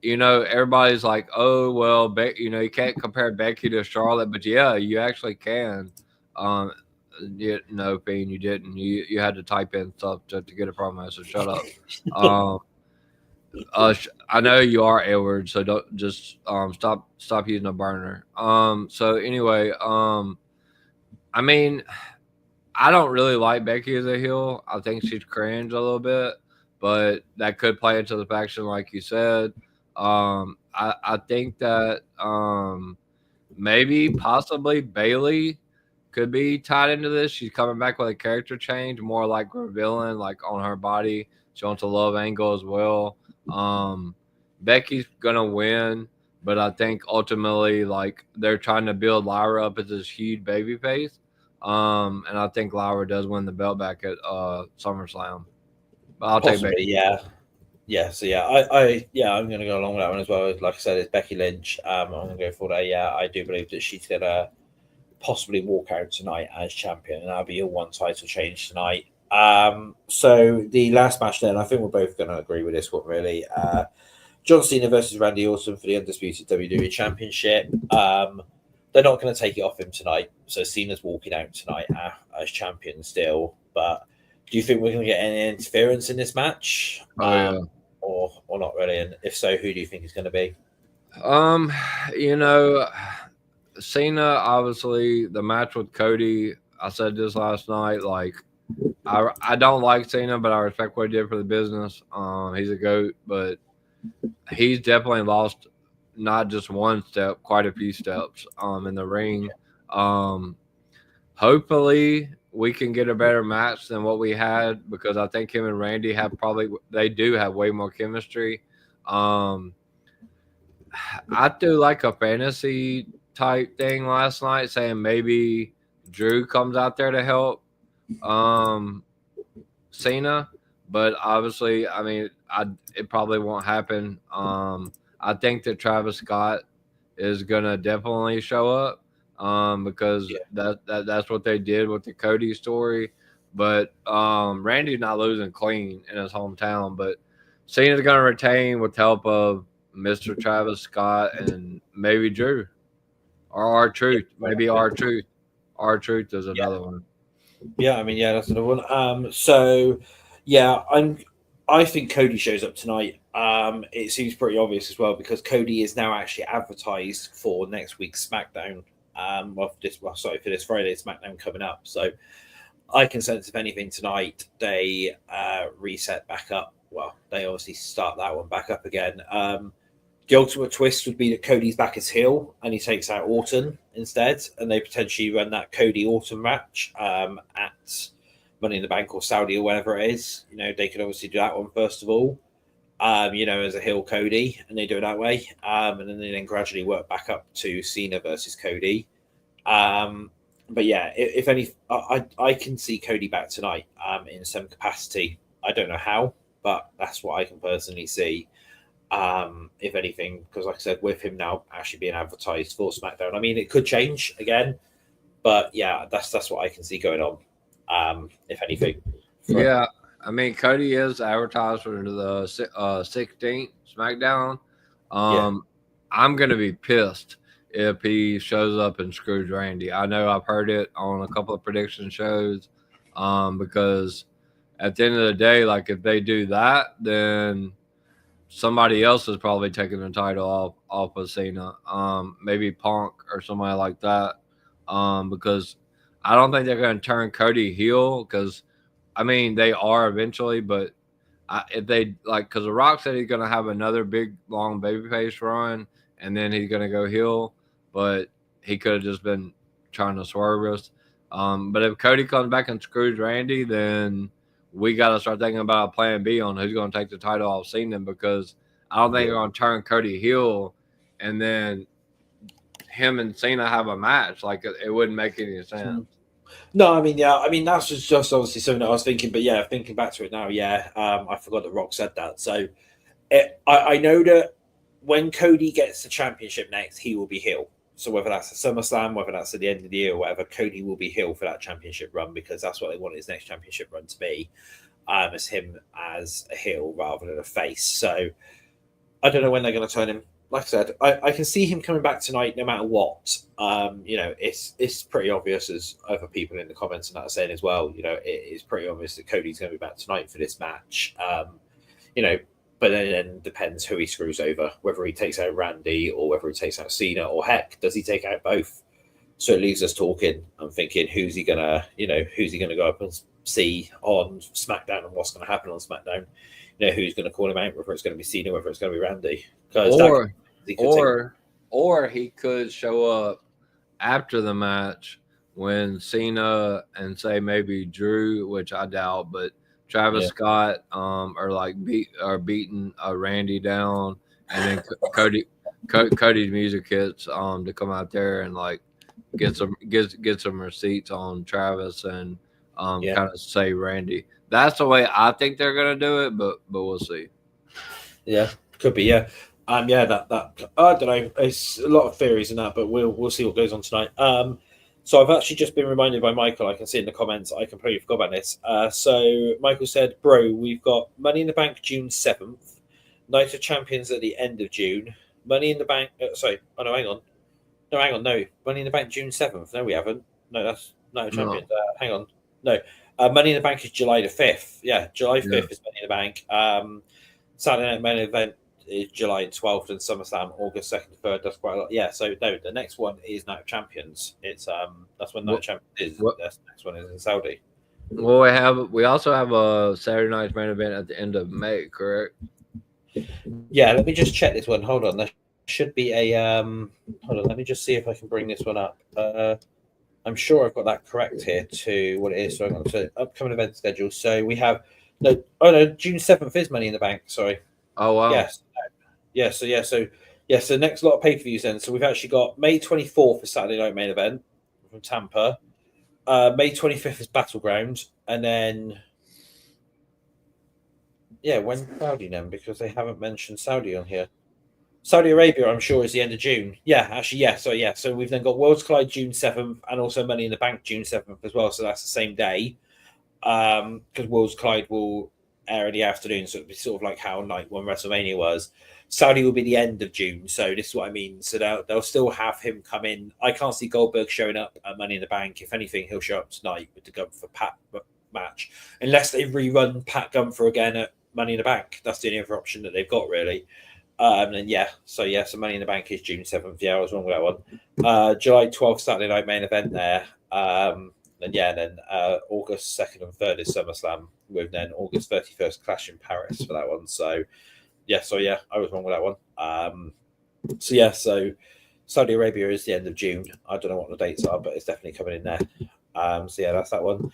Everybody's like, oh well, you can't compare Becky to Charlotte, but yeah, you actually can. No, Fiend, you didn't. You had to type in stuff to get a promo, so shut up. I know you are Edward, so don't just stop using a burner. So anyway, I mean, I don't really like Becky as a heel. I think she's cringe a little bit, but that could play into the faction, like you said. I think that maybe possibly Bailey could be tied into this. She's coming back with a character change, more like revealing, like on her body. She wants a love angle as well. Becky's gonna win, but I think ultimately, like they're trying to build Lyra up as this huge baby face. And I think Lyra does win the belt back at SummerSlam. But I'll take Becky. Yeah. So I'm going to go along with that one as well. Like I said, it's Becky Lynch. I'm going to go for that. Yeah, I do believe that she's going to possibly walk out tonight as champion, and that'll be a one title change tonight. So the last match then, I think we're both going to agree with this one really. John Cena versus Randy Orton for the undisputed WWE Championship. They're not going to take it off him tonight, so Cena's walking out tonight as champion still. But do you think we're going to get any interference in this match, or not really? And if so, who do you think is going to be? Cena, obviously, the match with Cody. I said this last night. Like, I don't like Cena, but I respect what he did for the business. He's a GOAT, but he's definitely lost not just one step, quite a few steps in the ring. Hopefully we can get a better match than what we had, because I think him and Randy they do have way more chemistry. I do like a fantasy type thing last night, saying maybe Drew comes out there to help Cena, but obviously, I mean, it probably won't happen. I think that Travis Scott is gonna definitely show up because that's what they did with the Cody story. But Randy's not losing clean in his hometown. But Cena's gonna retain with help of Mr. Travis Scott and maybe Drew or R-Truth. Maybe R-Truth. R-Truth is another one. Yeah, I mean, that's another one. I think Cody shows up tonight. It seems pretty obvious as well, because Cody is now actually advertised for next week's SmackDown. For this Friday SmackDown coming up. So I can sense, if anything, tonight they reset back up. Well, they obviously start that one back up again. The ultimate twist would be that Cody's back as heel and he takes out Orton instead, and they potentially run that Cody Orton match at Money in the Bank or Saudi or whatever it is. They could obviously do that one first of all, as a heel Cody, and they do it that way. And then they gradually work back up to Cena versus Cody. But yeah, if any, I can see Cody back tonight in some capacity. I don't know how, but that's what I can personally see. If anything, because like I said, with him now actually being advertised for SmackDown, I mean, it could change again, but yeah, that's what I can see going on. If anything, yeah, I mean, Cody is advertised for the 16th SmackDown. I'm gonna be pissed if he shows up and screws Randy. I know I've heard it on a couple of prediction shows, because at the end of the day, like if they do that, then somebody else is probably taking the title off of Cena. Maybe Punk or somebody like that. Because I don't think they're going to turn Cody heel, because, I mean, they are eventually, but if they, like, because The Rock said he's going to have another big, long babyface run, and then he's going to go heel, but he could have just been trying to swerve us. But if Cody comes back and screws Randy, then we got to start thinking about a plan B on who's going to take the title off Cena, because I don't think they're going to turn Cody heel and then him and Cena have a match. Like, it wouldn't make any sense. No, I mean, that's just obviously something that I was thinking, but yeah, thinking back to it now, I forgot that Rock said that. So I know that when Cody gets the championship next, he will be heel. So whether that's a SummerSlam, whether that's at the end of the year or whatever, Cody will be heel for that championship run, because that's what they want his next championship run to be, as him as a heel rather than a face. So I don't know when they're going to turn him. Like I said, I can see him coming back tonight no matter what. It's pretty obvious, as other people in the comments and that are saying as well. It is pretty obvious that Cody's going to be back tonight for this match. But then depends who he screws over, whether he takes out Randy or whether he takes out Cena, or heck, does he take out both? So it leaves us talking and thinking, who's he gonna go up and see on SmackDown, and what's going to happen on SmackDown? Who's going to call him out, whether it's going to be Cena, whether it's going to be Randy. Or he could show up after the match when Cena and say maybe Drew, which I doubt, but Travis Scott are beating Randy down, and then Cody's music hits to come out there and like get some receipts on Travis and kind of say Randy. That's the way I think they're gonna do it, but we'll see. Yeah, could be. Yeah. That I don't know. It's a lot of theories in that, but we'll see what goes on tonight. So I've actually just been reminded by Michael. I can see in the comments. I completely forgot about this. So Michael said, "Bro, we've got Money in the Bank June 7th, Night of Champions at the end of June. Money in the Bank. Hang on. No, Money in the Bank June 7th. No, we haven't. No, that's Night of Champions. No. Hang on. No, Money in the Bank is July the 5th. Yeah, July 5th is Money in the Bank. Saturday Night Main Event is July 12th, and SummerSlam August 2nd to 3rd. That's quite a lot. Yeah, so no, the next one is Night of Champions. It's that's when Night of Champions is. The next one is in Saudi. Well, we also have a Saturday Night's Main Event at the end of May, correct? Yeah, let me just check this one. Hold on, there should be a hold on, let me just see if I can bring this one up. I'm sure I've got that correct here to what it is. So I'm going to upcoming event schedule. So we have June 7th is Money in the Bank. Sorry. Oh wow. Yes. So next lot of pay-per-views then. So we've actually got May 24th for Saturday Night Main Event from Tampa. May 25th is Battleground, and then when Saudi then, because they haven't mentioned Saudi on here. Saudi Arabia, I'm sure, is the end of June. Yeah, actually, yeah. So we've then got Worlds Collide June 7th, and also Money in the Bank June 7th as well. So that's the same day, because Worlds Collide will air in the afternoon, so it'll be sort of like how Night 1 WrestleMania was. Saudi will be the end of June, so this is what I mean. So they'll still have him come in. I can't see Goldberg showing up at Money in the Bank. If anything, he'll show up tonight with the Gunther Pat match, unless they rerun Pat Gunther again at Money in the Bank. That's the only other option that they've got, really. So Money in the Bank is June 7th. Yeah, I was wrong with that one. July 12th, Saturday Night Main Event there. Then August 2nd and 3rd is SummerSlam, with then August 31st Clash in Paris for that one. So I was wrong with that one. So Saudi Arabia is the end of June. I don't know what the dates are, but it's definitely coming in there. That's that one.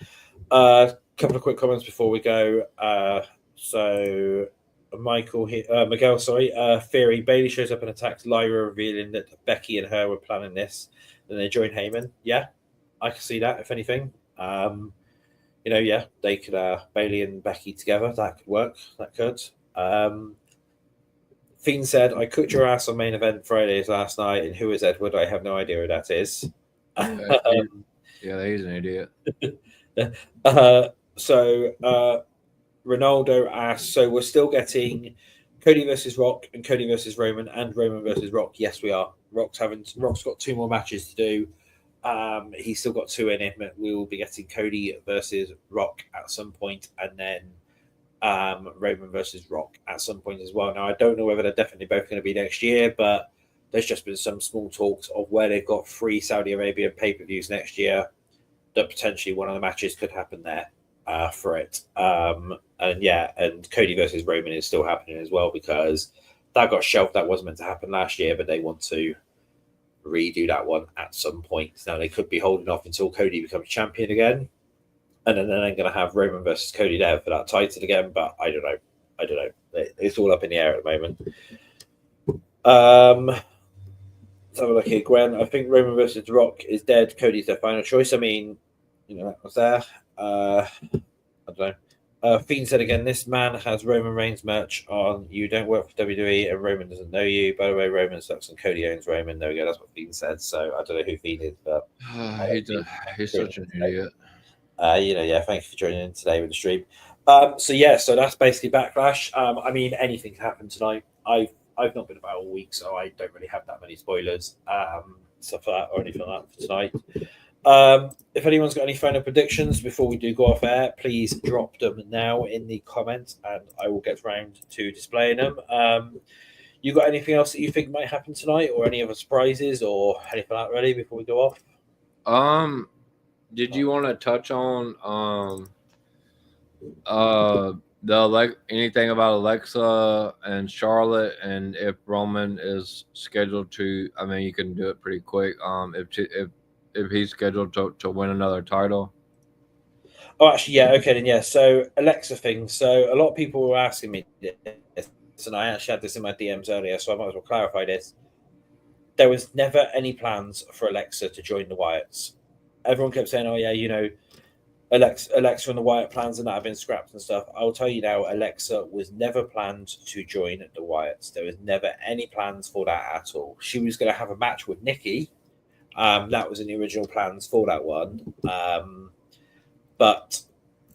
Couple of quick comments before we go. Miguel, Theory, Bailey shows up and attacks Lyra, revealing that Becky and her were planning this. Then they join Heyman. Yeah, I can see that, if anything. They could Bailey and Becky together. That could work. That could. Fiend said, "I cooked your ass on Main Event Fridays last night, and who is Edward? I have no idea who that is." He's an idiot. Ronaldo asks, so we're still getting Cody versus Rock and Cody versus Roman and Roman versus Rock. Yes, we are. Rock's got 2 more matches to do. He's still got 2 in him. We will be getting Cody versus Rock at some point, and then Roman versus Rock at some point as well. Now, I don't know whether they're definitely both going to be next year, but there's just been some small talks of where they've got 3 Saudi Arabian pay-per-views next year, that potentially one of the matches could happen there for it. And Cody versus Roman is still happening as well, because that got shelved. That wasn't meant to happen last year, but they want to redo that one at some point. Now they could be holding off until Cody becomes champion again, and then they're going to have Roman versus Cody there for that title again. But I don't know. It's all up in the air at the moment. Let's have a look here, Gwen. I think Roman versus The Rock is dead. Cody's their final choice. I mean, that was there. I don't know. Fiend said again, this man has Roman Reigns merch on. You don't work for WWE and Roman doesn't know you. By the way, Roman sucks and Cody owns Roman. There we go. That's what Fiend said. So I don't know who Fiend is, but he's such an idiot. Thank you for joining in today with the stream. So that's basically Backlash. I mean, anything can happen tonight. I've not been about all week, so I don't really have that many spoilers, stuff like that or anything like that for tonight. If anyone's got any final predictions before we do go off air, please drop them now in the comments and I will get round to displaying them. You got anything else that you think might happen tonight or any other surprises or anything like that ready before we go off? Did you want to touch on anything about Alexa and Charlotte, and if Roman is scheduled to? I mean, you can do it pretty quick. If he's scheduled to win another title. Oh, actually, yeah. Okay, then yeah. So Alexa thing. So a lot of people were asking me this, and I actually had this in my DMs earlier, so I might as well clarify this. There was never any plans for Alexa to join the Wyatts. Everyone kept saying, "Oh yeah, Alexa and the Wyatt plans and that have been scrapped and stuff." I will tell you now, Alexa was never planned to join the Wyatts. There was never any plans for that at all. She was going to have a match with Nikki. That was in the original plans for that one. But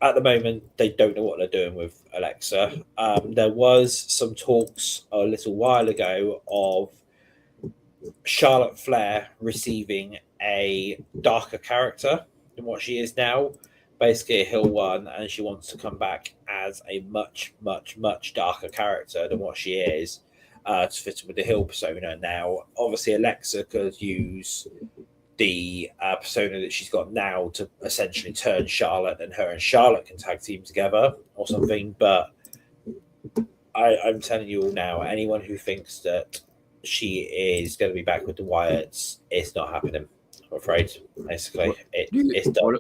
at the moment, they don't know what they're doing with Alexa. There was some talks a little while ago of Charlotte Flair receiving a darker character than what she is now. Basically a heel one, and she wants to come back as a much, much, much darker character than what she is to fit in with the heel persona. Now, obviously, Alexa could use the persona that she's got now to essentially turn Charlotte, and her and Charlotte can tag team together or something. But I'm telling you all now, anyone who thinks that she is going to be back with the Wyatts, it's not happening. I'm afraid. Basically, it's done.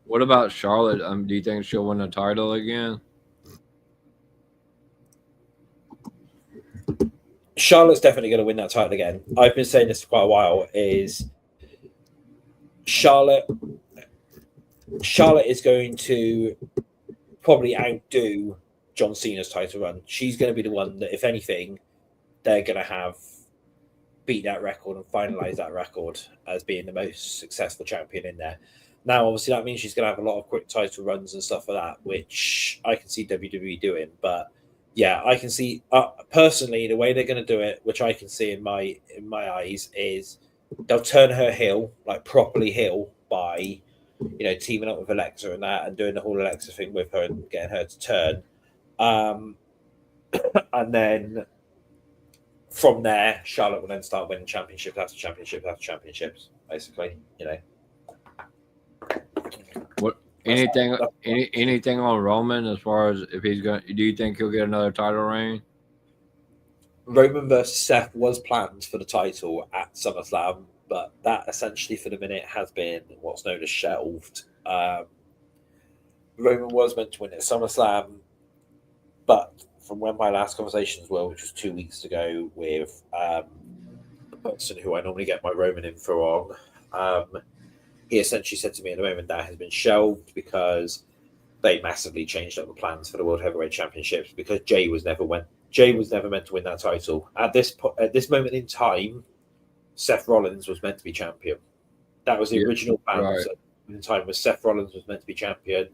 What about Charlotte? Do you think she'll win a title again? Charlotte's definitely going to win that title again. I've been saying this for quite a while. Is Charlotte is going to probably outdo John Cena's title run. She's going to be the one that, if anything, they're going to have beat that record and finalize that record as being the most successful champion in there. Now, obviously, that means she's going to have a lot of quick title runs and stuff like that, which I can see WWE doing. But yeah, I can see personally the way they're going to do it, which I can see in my eyes, is they'll turn her heel, like properly heel, by teaming up with Alexa and that, and doing the whole Alexa thing with her and getting her to turn, and then from there, Charlotte will then start winning championship after championship after championships, basically. What anything on Roman as far as if he's going? Do you think he'll get another title reign? Roman versus Seth was planned for the title at SummerSlam, but that essentially for the minute has been what's known as shelved. Roman was meant to win at SummerSlam, but from when my last conversations were, which was 2 weeks ago, with the person who I normally get my Roman info on, he essentially said to me at the moment that has been shelved because they massively changed up the plans for the World Heavyweight Championships, because Jay was never meant to win that title. At this moment in time, Seth Rollins was meant to be champion. That was the original plan. Right. In time, was Seth Rollins was meant to be champion.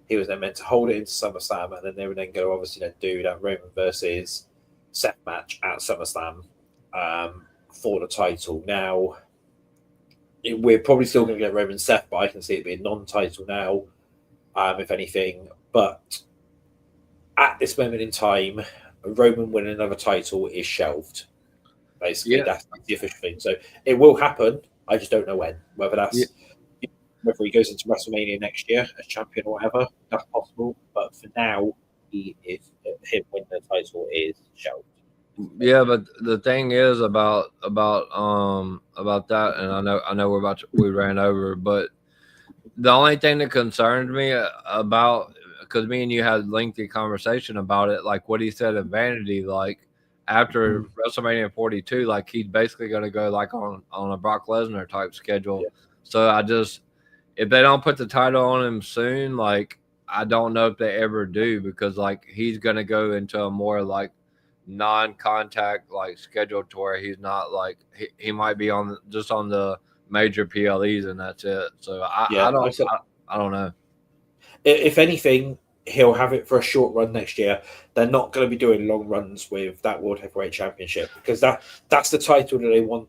He was then meant to hold it into SummerSlam, and then they would then go obviously do that Roman versus Seth match at SummerSlam for the title. Now, we're probably still going to get Roman Seth, but I can see it being non-title now, if anything. But at this moment in time, Roman winning another title is shelved. Basically, that's the official thing. So it will happen. I just don't know when. Whether that's whether he goes into WrestleMania next year as champion or whatever, that's possible. But for now, him winning the title is shelved. Yeah, but the thing is about that, and I know we ran over, but the only thing that concerned me about, because me and you had lengthy conversation about it, like what he said in Vanity, like after Mm. WrestleMania 42, like he's basically going to go like on a Brock Lesnar type schedule. Yeah. So I just, if they don't put the title on him soon, like I don't know if they ever do, because like he's going to go into a more like non-contact like schedule to where he's not like he might be on just on the major PLEs and that's it. So Yeah, I said I don't know. if anything, he'll have it for a short run next year. They're not going to be doing long runs with that World Heavyweight Championship because that's the title that they want.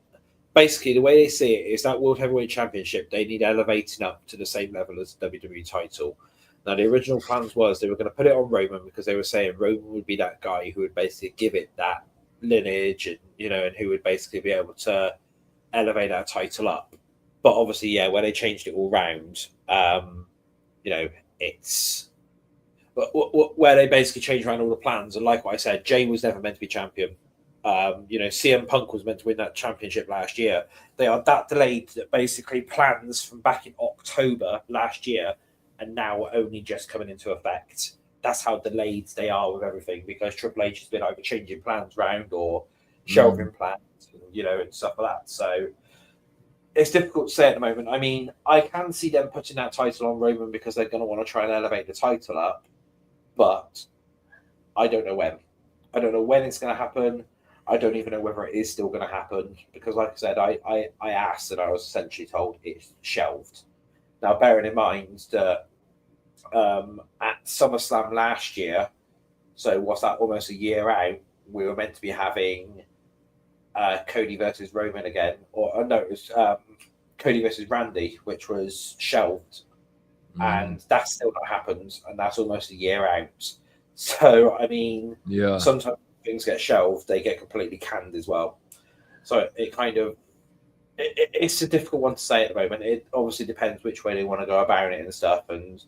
Basically, the way they see it is that World Heavyweight Championship they need elevating up to the same level as the WWE title. Now, the original plans was they were going to put it on Roman because they were saying Roman would be that guy who would basically give it that lineage and and who would basically be able to elevate that title up. But obviously, yeah, when they changed it all round, it's where they basically changed around all the plans. And like what I said, Jay was never meant to be champion. CM Punk was meant to win that championship last year. They are that delayed that basically plans from back in October last year and now only just coming into effect. That's how delayed they are with everything because Triple H has been either changing plans round or shelving plans, and stuff like that. So it's difficult to say at the moment. I mean, I can see them putting that title on Roman because they're going to want to try and elevate the title up, but I don't know when. I don't know when it's going to happen. I don't even know whether it is still going to happen because, like I said, I asked and I was essentially told it's shelved. Now, bearing in mind that at SummerSlam last year, so what's that, almost a year out, we were meant to be having Cody versus Roman again, or no, it was Cody versus Randy, which was shelved, and that's still not happened, and that's almost a year out. So, I mean, Yeah. sometimes things get shelved, they get completely canned as well. So it kind of it's a difficult one to say at the moment. It obviously depends which way they want to go about it and stuff, and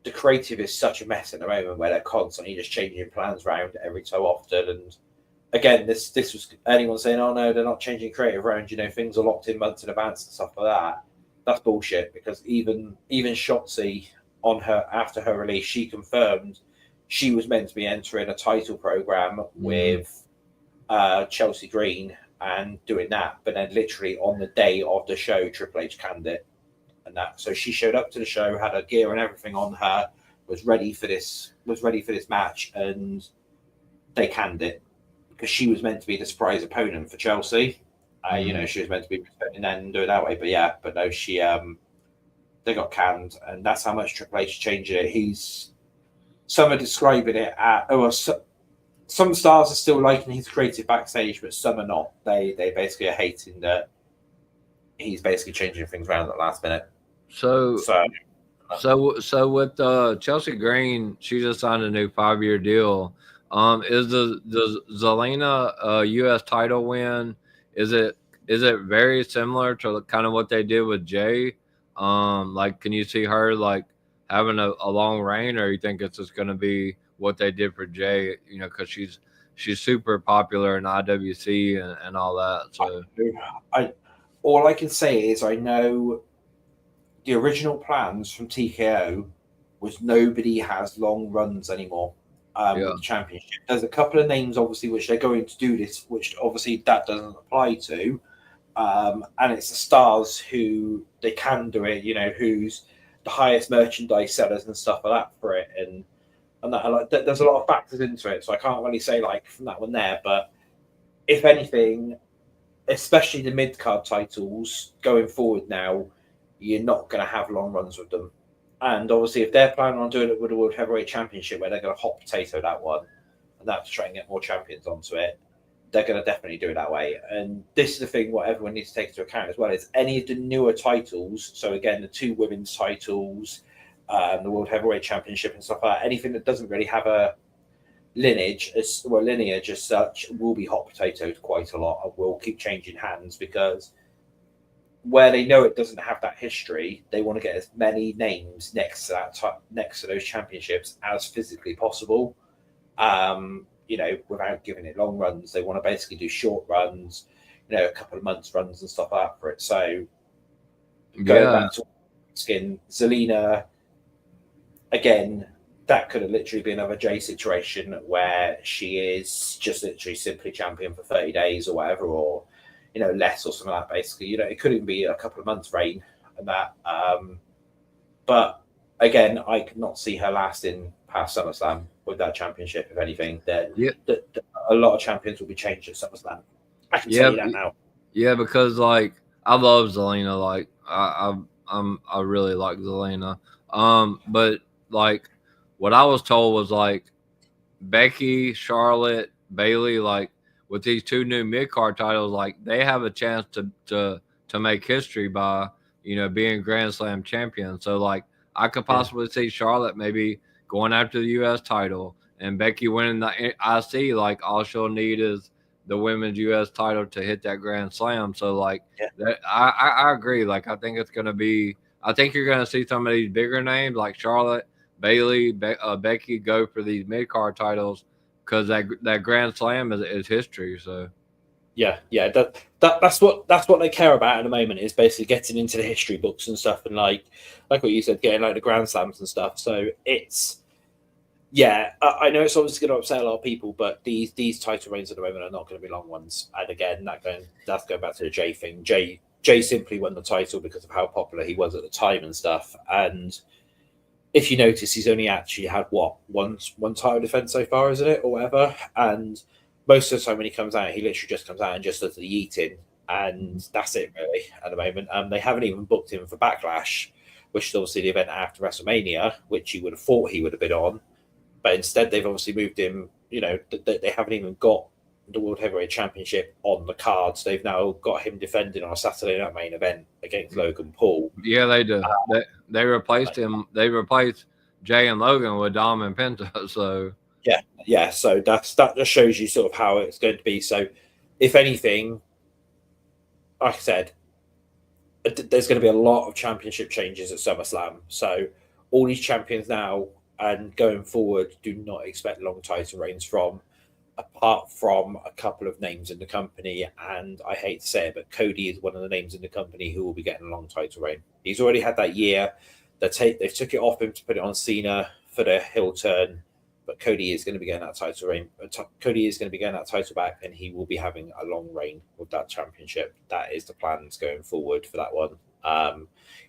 the creative is such a mess at the moment where they're constantly just changing plans around every so often. And again, this was anyone saying, "Oh no, they're not changing creative around." Things are locked in months in advance and stuff like that. That's bullshit because even Shotzi on her after her release, she confirmed she was meant to be entering a title program with Chelsea Green and doing that, but then literally on the day of the show, Triple H canned it. And that, so she showed up to the show, had her gear and everything on her, was ready for this match, and they canned it because she was meant to be the surprise opponent for Chelsea. She was meant to be respecting and do it that way, but no, she they got canned, and that's how much Triple H changed it. Some are describing it some stars are still liking his creative backstage, but some are not. They basically are hating that he's basically changing things around at the last minute. So with Chelsea Green, she just signed a new 5-year deal. Is the Zelina U.S. title win? Is it very similar to kind of what they did with Jay? Like, can you see her like having a long reign, or you think it's just going to be what they did for Jay? Because she's super popular in IWC and all that. So all I can say is I know the original plans from TKO was nobody has long runs anymore with the championship. There's a couple of names, obviously, which they're going to do this, which obviously that doesn't apply to. And it's the stars who they can do it, who's the highest merchandise sellers and stuff like that for it. And that, there's a lot of factors into it. So I can't really say like from that one there. But if anything, especially the mid-card titles going forward now, you're not going to have long runs with them. And obviously, if they're planning on doing it with the World Heavyweight Championship, where they're going to hot potato that one, and that's to try and get more champions onto it, they're going to definitely do it that way. And this is the thing, what everyone needs to take into account as well, is any of the newer titles, so again, the 2 women's titles, the World Heavyweight Championship and stuff like that, anything that doesn't really have a lineage as such will be hot potatoed quite a lot and will keep changing hands because where they know it doesn't have that history, they want to get as many names next to those championships as physically possible. without giving it long runs. They want to basically do short runs, a couple of months runs and stuff like that for it. So going back to skin, Zelina, again, that could have literally been another J situation where she is just literally simply champion for 30 days or whatever, or less or something like that. Basically, it could even be a couple of months reign and that. But again, I could not see her lasting past SummerSlam with that championship. If anything, that a lot of champions will be changed at SummerSlam. I can tell you that now. Yeah, because like I love Zelina. Like I really like Zelina. But like what I was told was like Becky, Charlotte, Bailey, like with these two new mid card titles, like they have a chance to make history by being Grand Slam champion. So like I could possibly see Charlotte maybe going after the U.S. title and Becky winning the IC. Like all she'll need is the women's U.S. title to hit that Grand Slam. So like that, I agree. Like I think it's gonna be. I think you're gonna see some of these bigger names like Charlotte, Bailey, Becky go for these mid card titles because that Grand Slam is history. So that's what they care about at the moment, is basically getting into the history books and stuff, and like what you said, getting like the Grand Slams and stuff. So it's I know it's obviously going to upset a lot of people, but these title reigns at the moment are not going to be long ones. And again, that's going back to the Jay thing. Jay simply won the title because of how popular he was at the time and stuff. And if you notice, he's only actually had one title defense so far, isn't it, or whatever? And most of the time when he comes out, he literally just comes out and just does the yeeting, and that's it really at the moment. They haven't even booked him for Backlash, which is obviously the event after WrestleMania, which you would have thought he would have been on. But instead, they've obviously moved him. They haven't even got the World Heavyweight Championship on the cards. They've now got him defending on a Saturday night main event against Logan Paul. Yeah, they do. They replaced him. They replaced Jay and Logan with Dom and Penta. So yeah. So that just shows you sort of how it's going to be. So if anything, like I said, there's going to be a lot of championship changes at SummerSlam. So all these champions now and going forward, do not expect long title reigns apart from a couple of names in the company. And I hate to say it, but Cody is one of the names in the company who will be getting a long title reign. He's already had that year. They've took it off him to put it on Cena for the heel turn, but Cody is going to be getting that title reign. Cody is going to be getting that title back, and he will be having a long reign with that championship. That is the plans going forward for that one.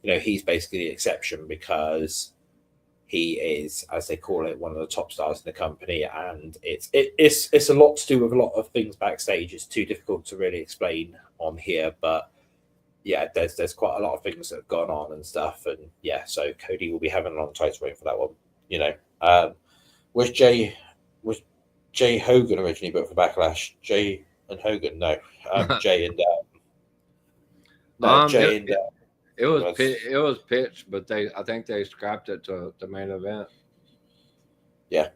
He's basically the exception because he is, as they call it, one of the top stars in the company, and it's a lot to do with a lot of things backstage. It's too difficult to really explain on here, but yeah, there's quite a lot of things that have gone on and stuff, and so Cody will be having a long title reign for that one. Was Jay Hogan originally booked for Backlash? Jay and Hogan, no. Jay and Jay and. It was pitched, but I think they scrapped it to the main event. Yeah,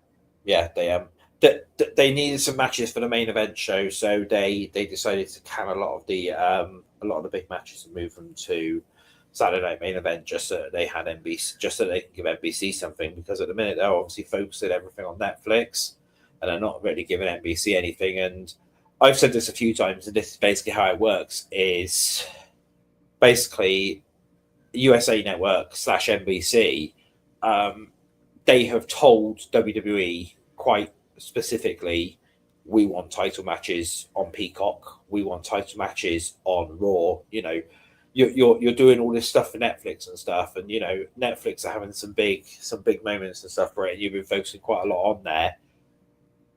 they needed some matches for the main event show, so they decided to can a lot of the big matches and move them to Saturday night main event, just so that they had NBC, just so they can give NBC something, because at the minute they're obviously focusing everything on Netflix and they're not really giving NBC anything. And I've said this a few times, and this is basically how it works: is basically USA Network / NBC, they have told WWE quite specifically, we want title matches on Peacock, we want title matches on Raw. You're doing all this stuff for Netflix and stuff, and Netflix are having some big moments and stuff for it, and you've been focusing quite a lot on there.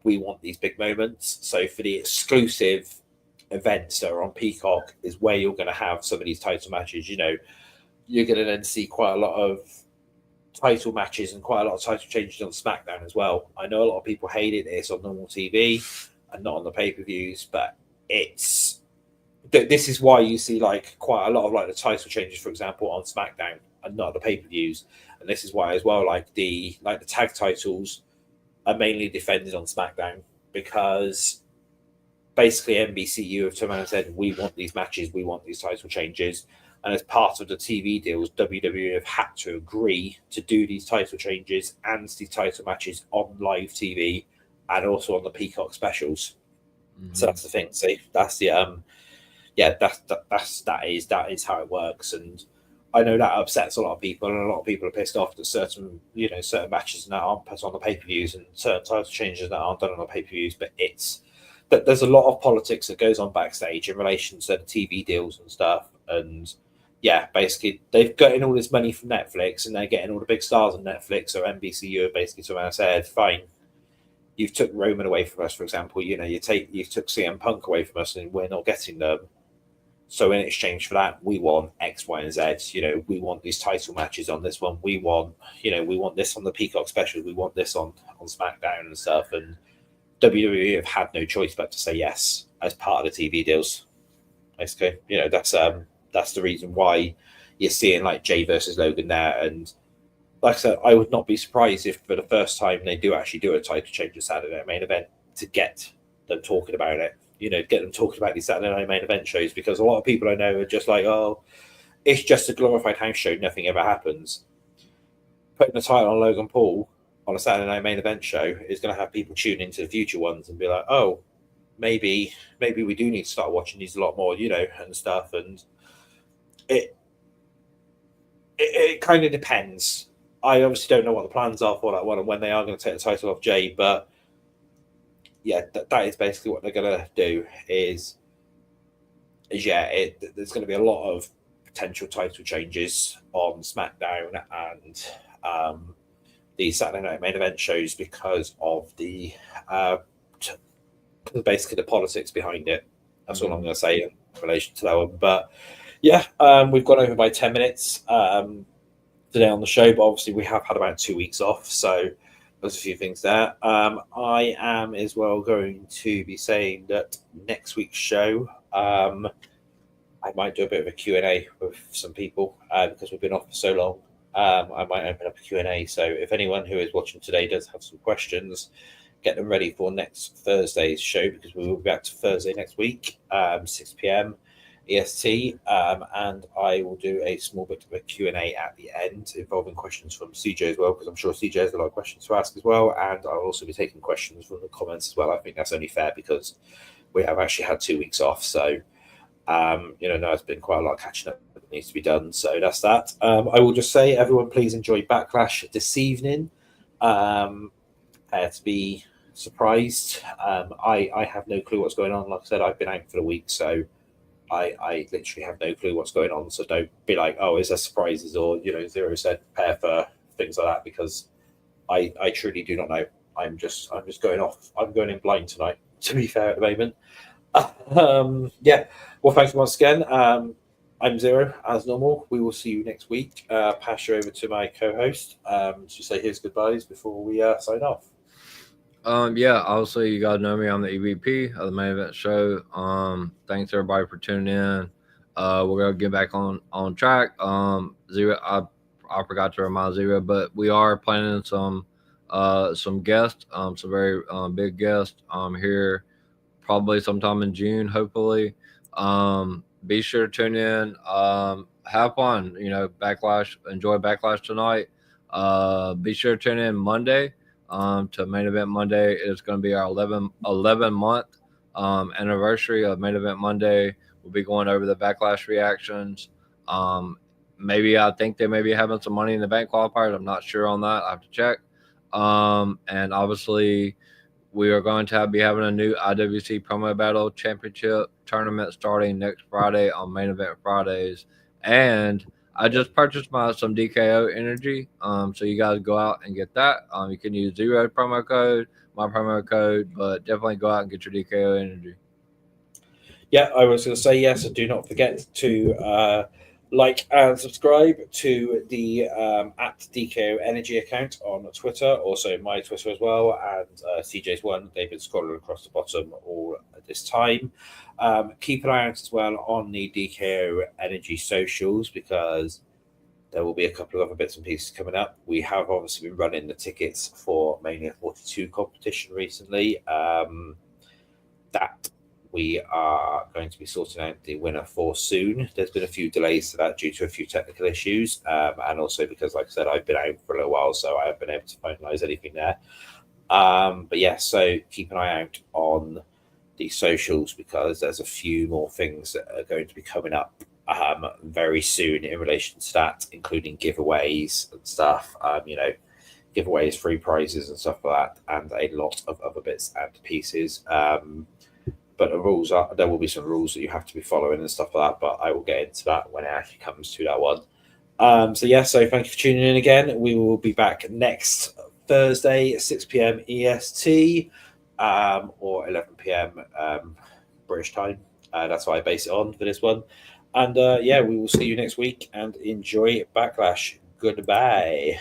We want these big moments, so for the exclusive events that are on Peacock is where you're going to have some of these title matches. You're going to then see quite a lot of title matches and quite a lot of title changes on SmackDown as well. I know a lot of people hated this on normal TV and not on the pay-per-views, but this is why you see like quite a lot of like the title changes, for example, on SmackDown and not the pay-per-views. And this is why as well, like the tag titles are mainly defended on SmackDown, because basically NBCU have turned around and said, we want these matches, we want these title changes. And as part of the TV deals, WWE have had to agree to do these title changes and these title matches on live TV and also on the Peacock specials. So that's the thing. See, that's the that is how it works. And I know that upsets a lot of people, and a lot of people are pissed off that certain matches that aren't put on the pay-per-views and certain title changes that aren't done on the pay-per-views. But it's that there's a lot of politics that goes on backstage in relation to the TV deals and stuff. And yeah, basically they've gotten all this money from Netflix, and they're getting all the big stars on Netflix. So NBCU are basically someone I said, fine, you've took Roman away from us, for example. You took CM Punk away from us, and we're not getting them. So in exchange for that, we want X, Y, and Z. We want these title matches on this one. We want this on the Peacock special. We want this on SmackDown and stuff. And WWE have had no choice but to say yes as part of the TV deals. Basically, that's the reason why you're seeing like Jay versus Logan there. And like I said, I would not be surprised if for the first time they do actually do a title change of Saturday Night Main Event to get them talking about it. Get them talking about these Saturday Night Main Event shows, because a lot of people I know are just like, oh, it's just a glorified house show. Nothing ever happens. Putting the title on Logan Paul on a Saturday Night Main Event show is going to have people tune into the future ones and be like, oh, maybe we do need to start watching these a lot more, and stuff. And it kind of depends. I obviously don't know what the plans are for that one and when they are going to take the title off Jay, but yeah, that is basically what they're going to do. There's going to be a lot of potential title changes on SmackDown and the Saturday Night Main Event shows because of the basically the politics behind it. That's all I'm going to say in relation to that one. But yeah, we've gone over by 10 minutes today on the show, but obviously we have had about 2 weeks off, so there's a few things there. I am as well going to be saying that next week's show, I might do a bit of a Q&A with some people because we've been off for so long. I might open up a Q&A. So if anyone who is watching today does have some questions, get them ready for next Thursday's show, because we will be back to Thursday next week, 6 p.m. EST, and I will do a small bit of a Q&A at the end involving questions from CJ as well, because I'm sure CJ has a lot of questions to ask as well, and I'll also be taking questions from the comments as well. I think that's only fair because we have actually had 2 weeks off, so now it's been quite a lot of catching up that needs to be done, so that's that. I will just say, everyone, please enjoy Backlash this evening. To be surprised, I have no clue what's going on. Like I said, I've been out for the week, so I literally have no clue what's going on, so don't be like, oh, is there surprises, or Zero said prepare for things like that, because I truly do not know. I'm just going off. I'm going in blind tonight, to be fair, at the moment. Well, thanks once again. I'm Zero, as normal. We will see you next week. Pass you over to my co-host to say his goodbyes before we sign off. Obviously you guys know me. I'm the EVP of the Main Event Show. Thanks everybody for tuning in. We're gonna get back on track. Zero, I forgot to remind Zero, but we are planning some guests, some very big guests here, probably sometime in June, hopefully. Be sure to tune in. Have fun, Backlash. Enjoy Backlash tonight. Be sure to tune in Monday. To Main Event Monday. It's going to be our 11-month anniversary of Main Event Monday. We'll be going over the Backlash reactions. I think they may be having some Money in the Bank qualifiers. I'm not sure on that. I have to check. And obviously, we are going to be having a new IWC Promo Battle Championship tournament starting next Friday on Main Event Fridays. And I just purchased some DKO energy, so you guys go out and get that. You can use Zero promo code, my promo code, but definitely go out and get your DKO energy. Yeah, I was going to say yes, and do not forget to like and subscribe to the at DKO Energy account on Twitter, also my Twitter as well, and CJ's one. They've been scrolling across the bottom all at this time. Keep an eye out as well on the DKO Energy socials, because there will be a couple of other bits and pieces coming up. We have obviously been running the tickets for Mania 42 competition recently. That we are going to be sorting out the winner for soon. There's been a few delays to that due to a few technical issues, and also because, like I said, I've been out for a little while, so I haven't been able to finalise anything there. But yeah, so keep an eye out on the socials because there's a few more things that are going to be coming up very soon in relation to that, including giveaways and stuff. Giveaways, free prizes and stuff like that, and a lot of other bits and pieces. But the rules are there will be some rules that you have to be following and stuff like that. But I will get into that when it actually comes to that one. So thank you for tuning in again. We will be back next Thursday at 6 p.m. EST or 11 p.m. British time. That's what I base it on for this one. And we will see you next week and enjoy Backlash. Goodbye.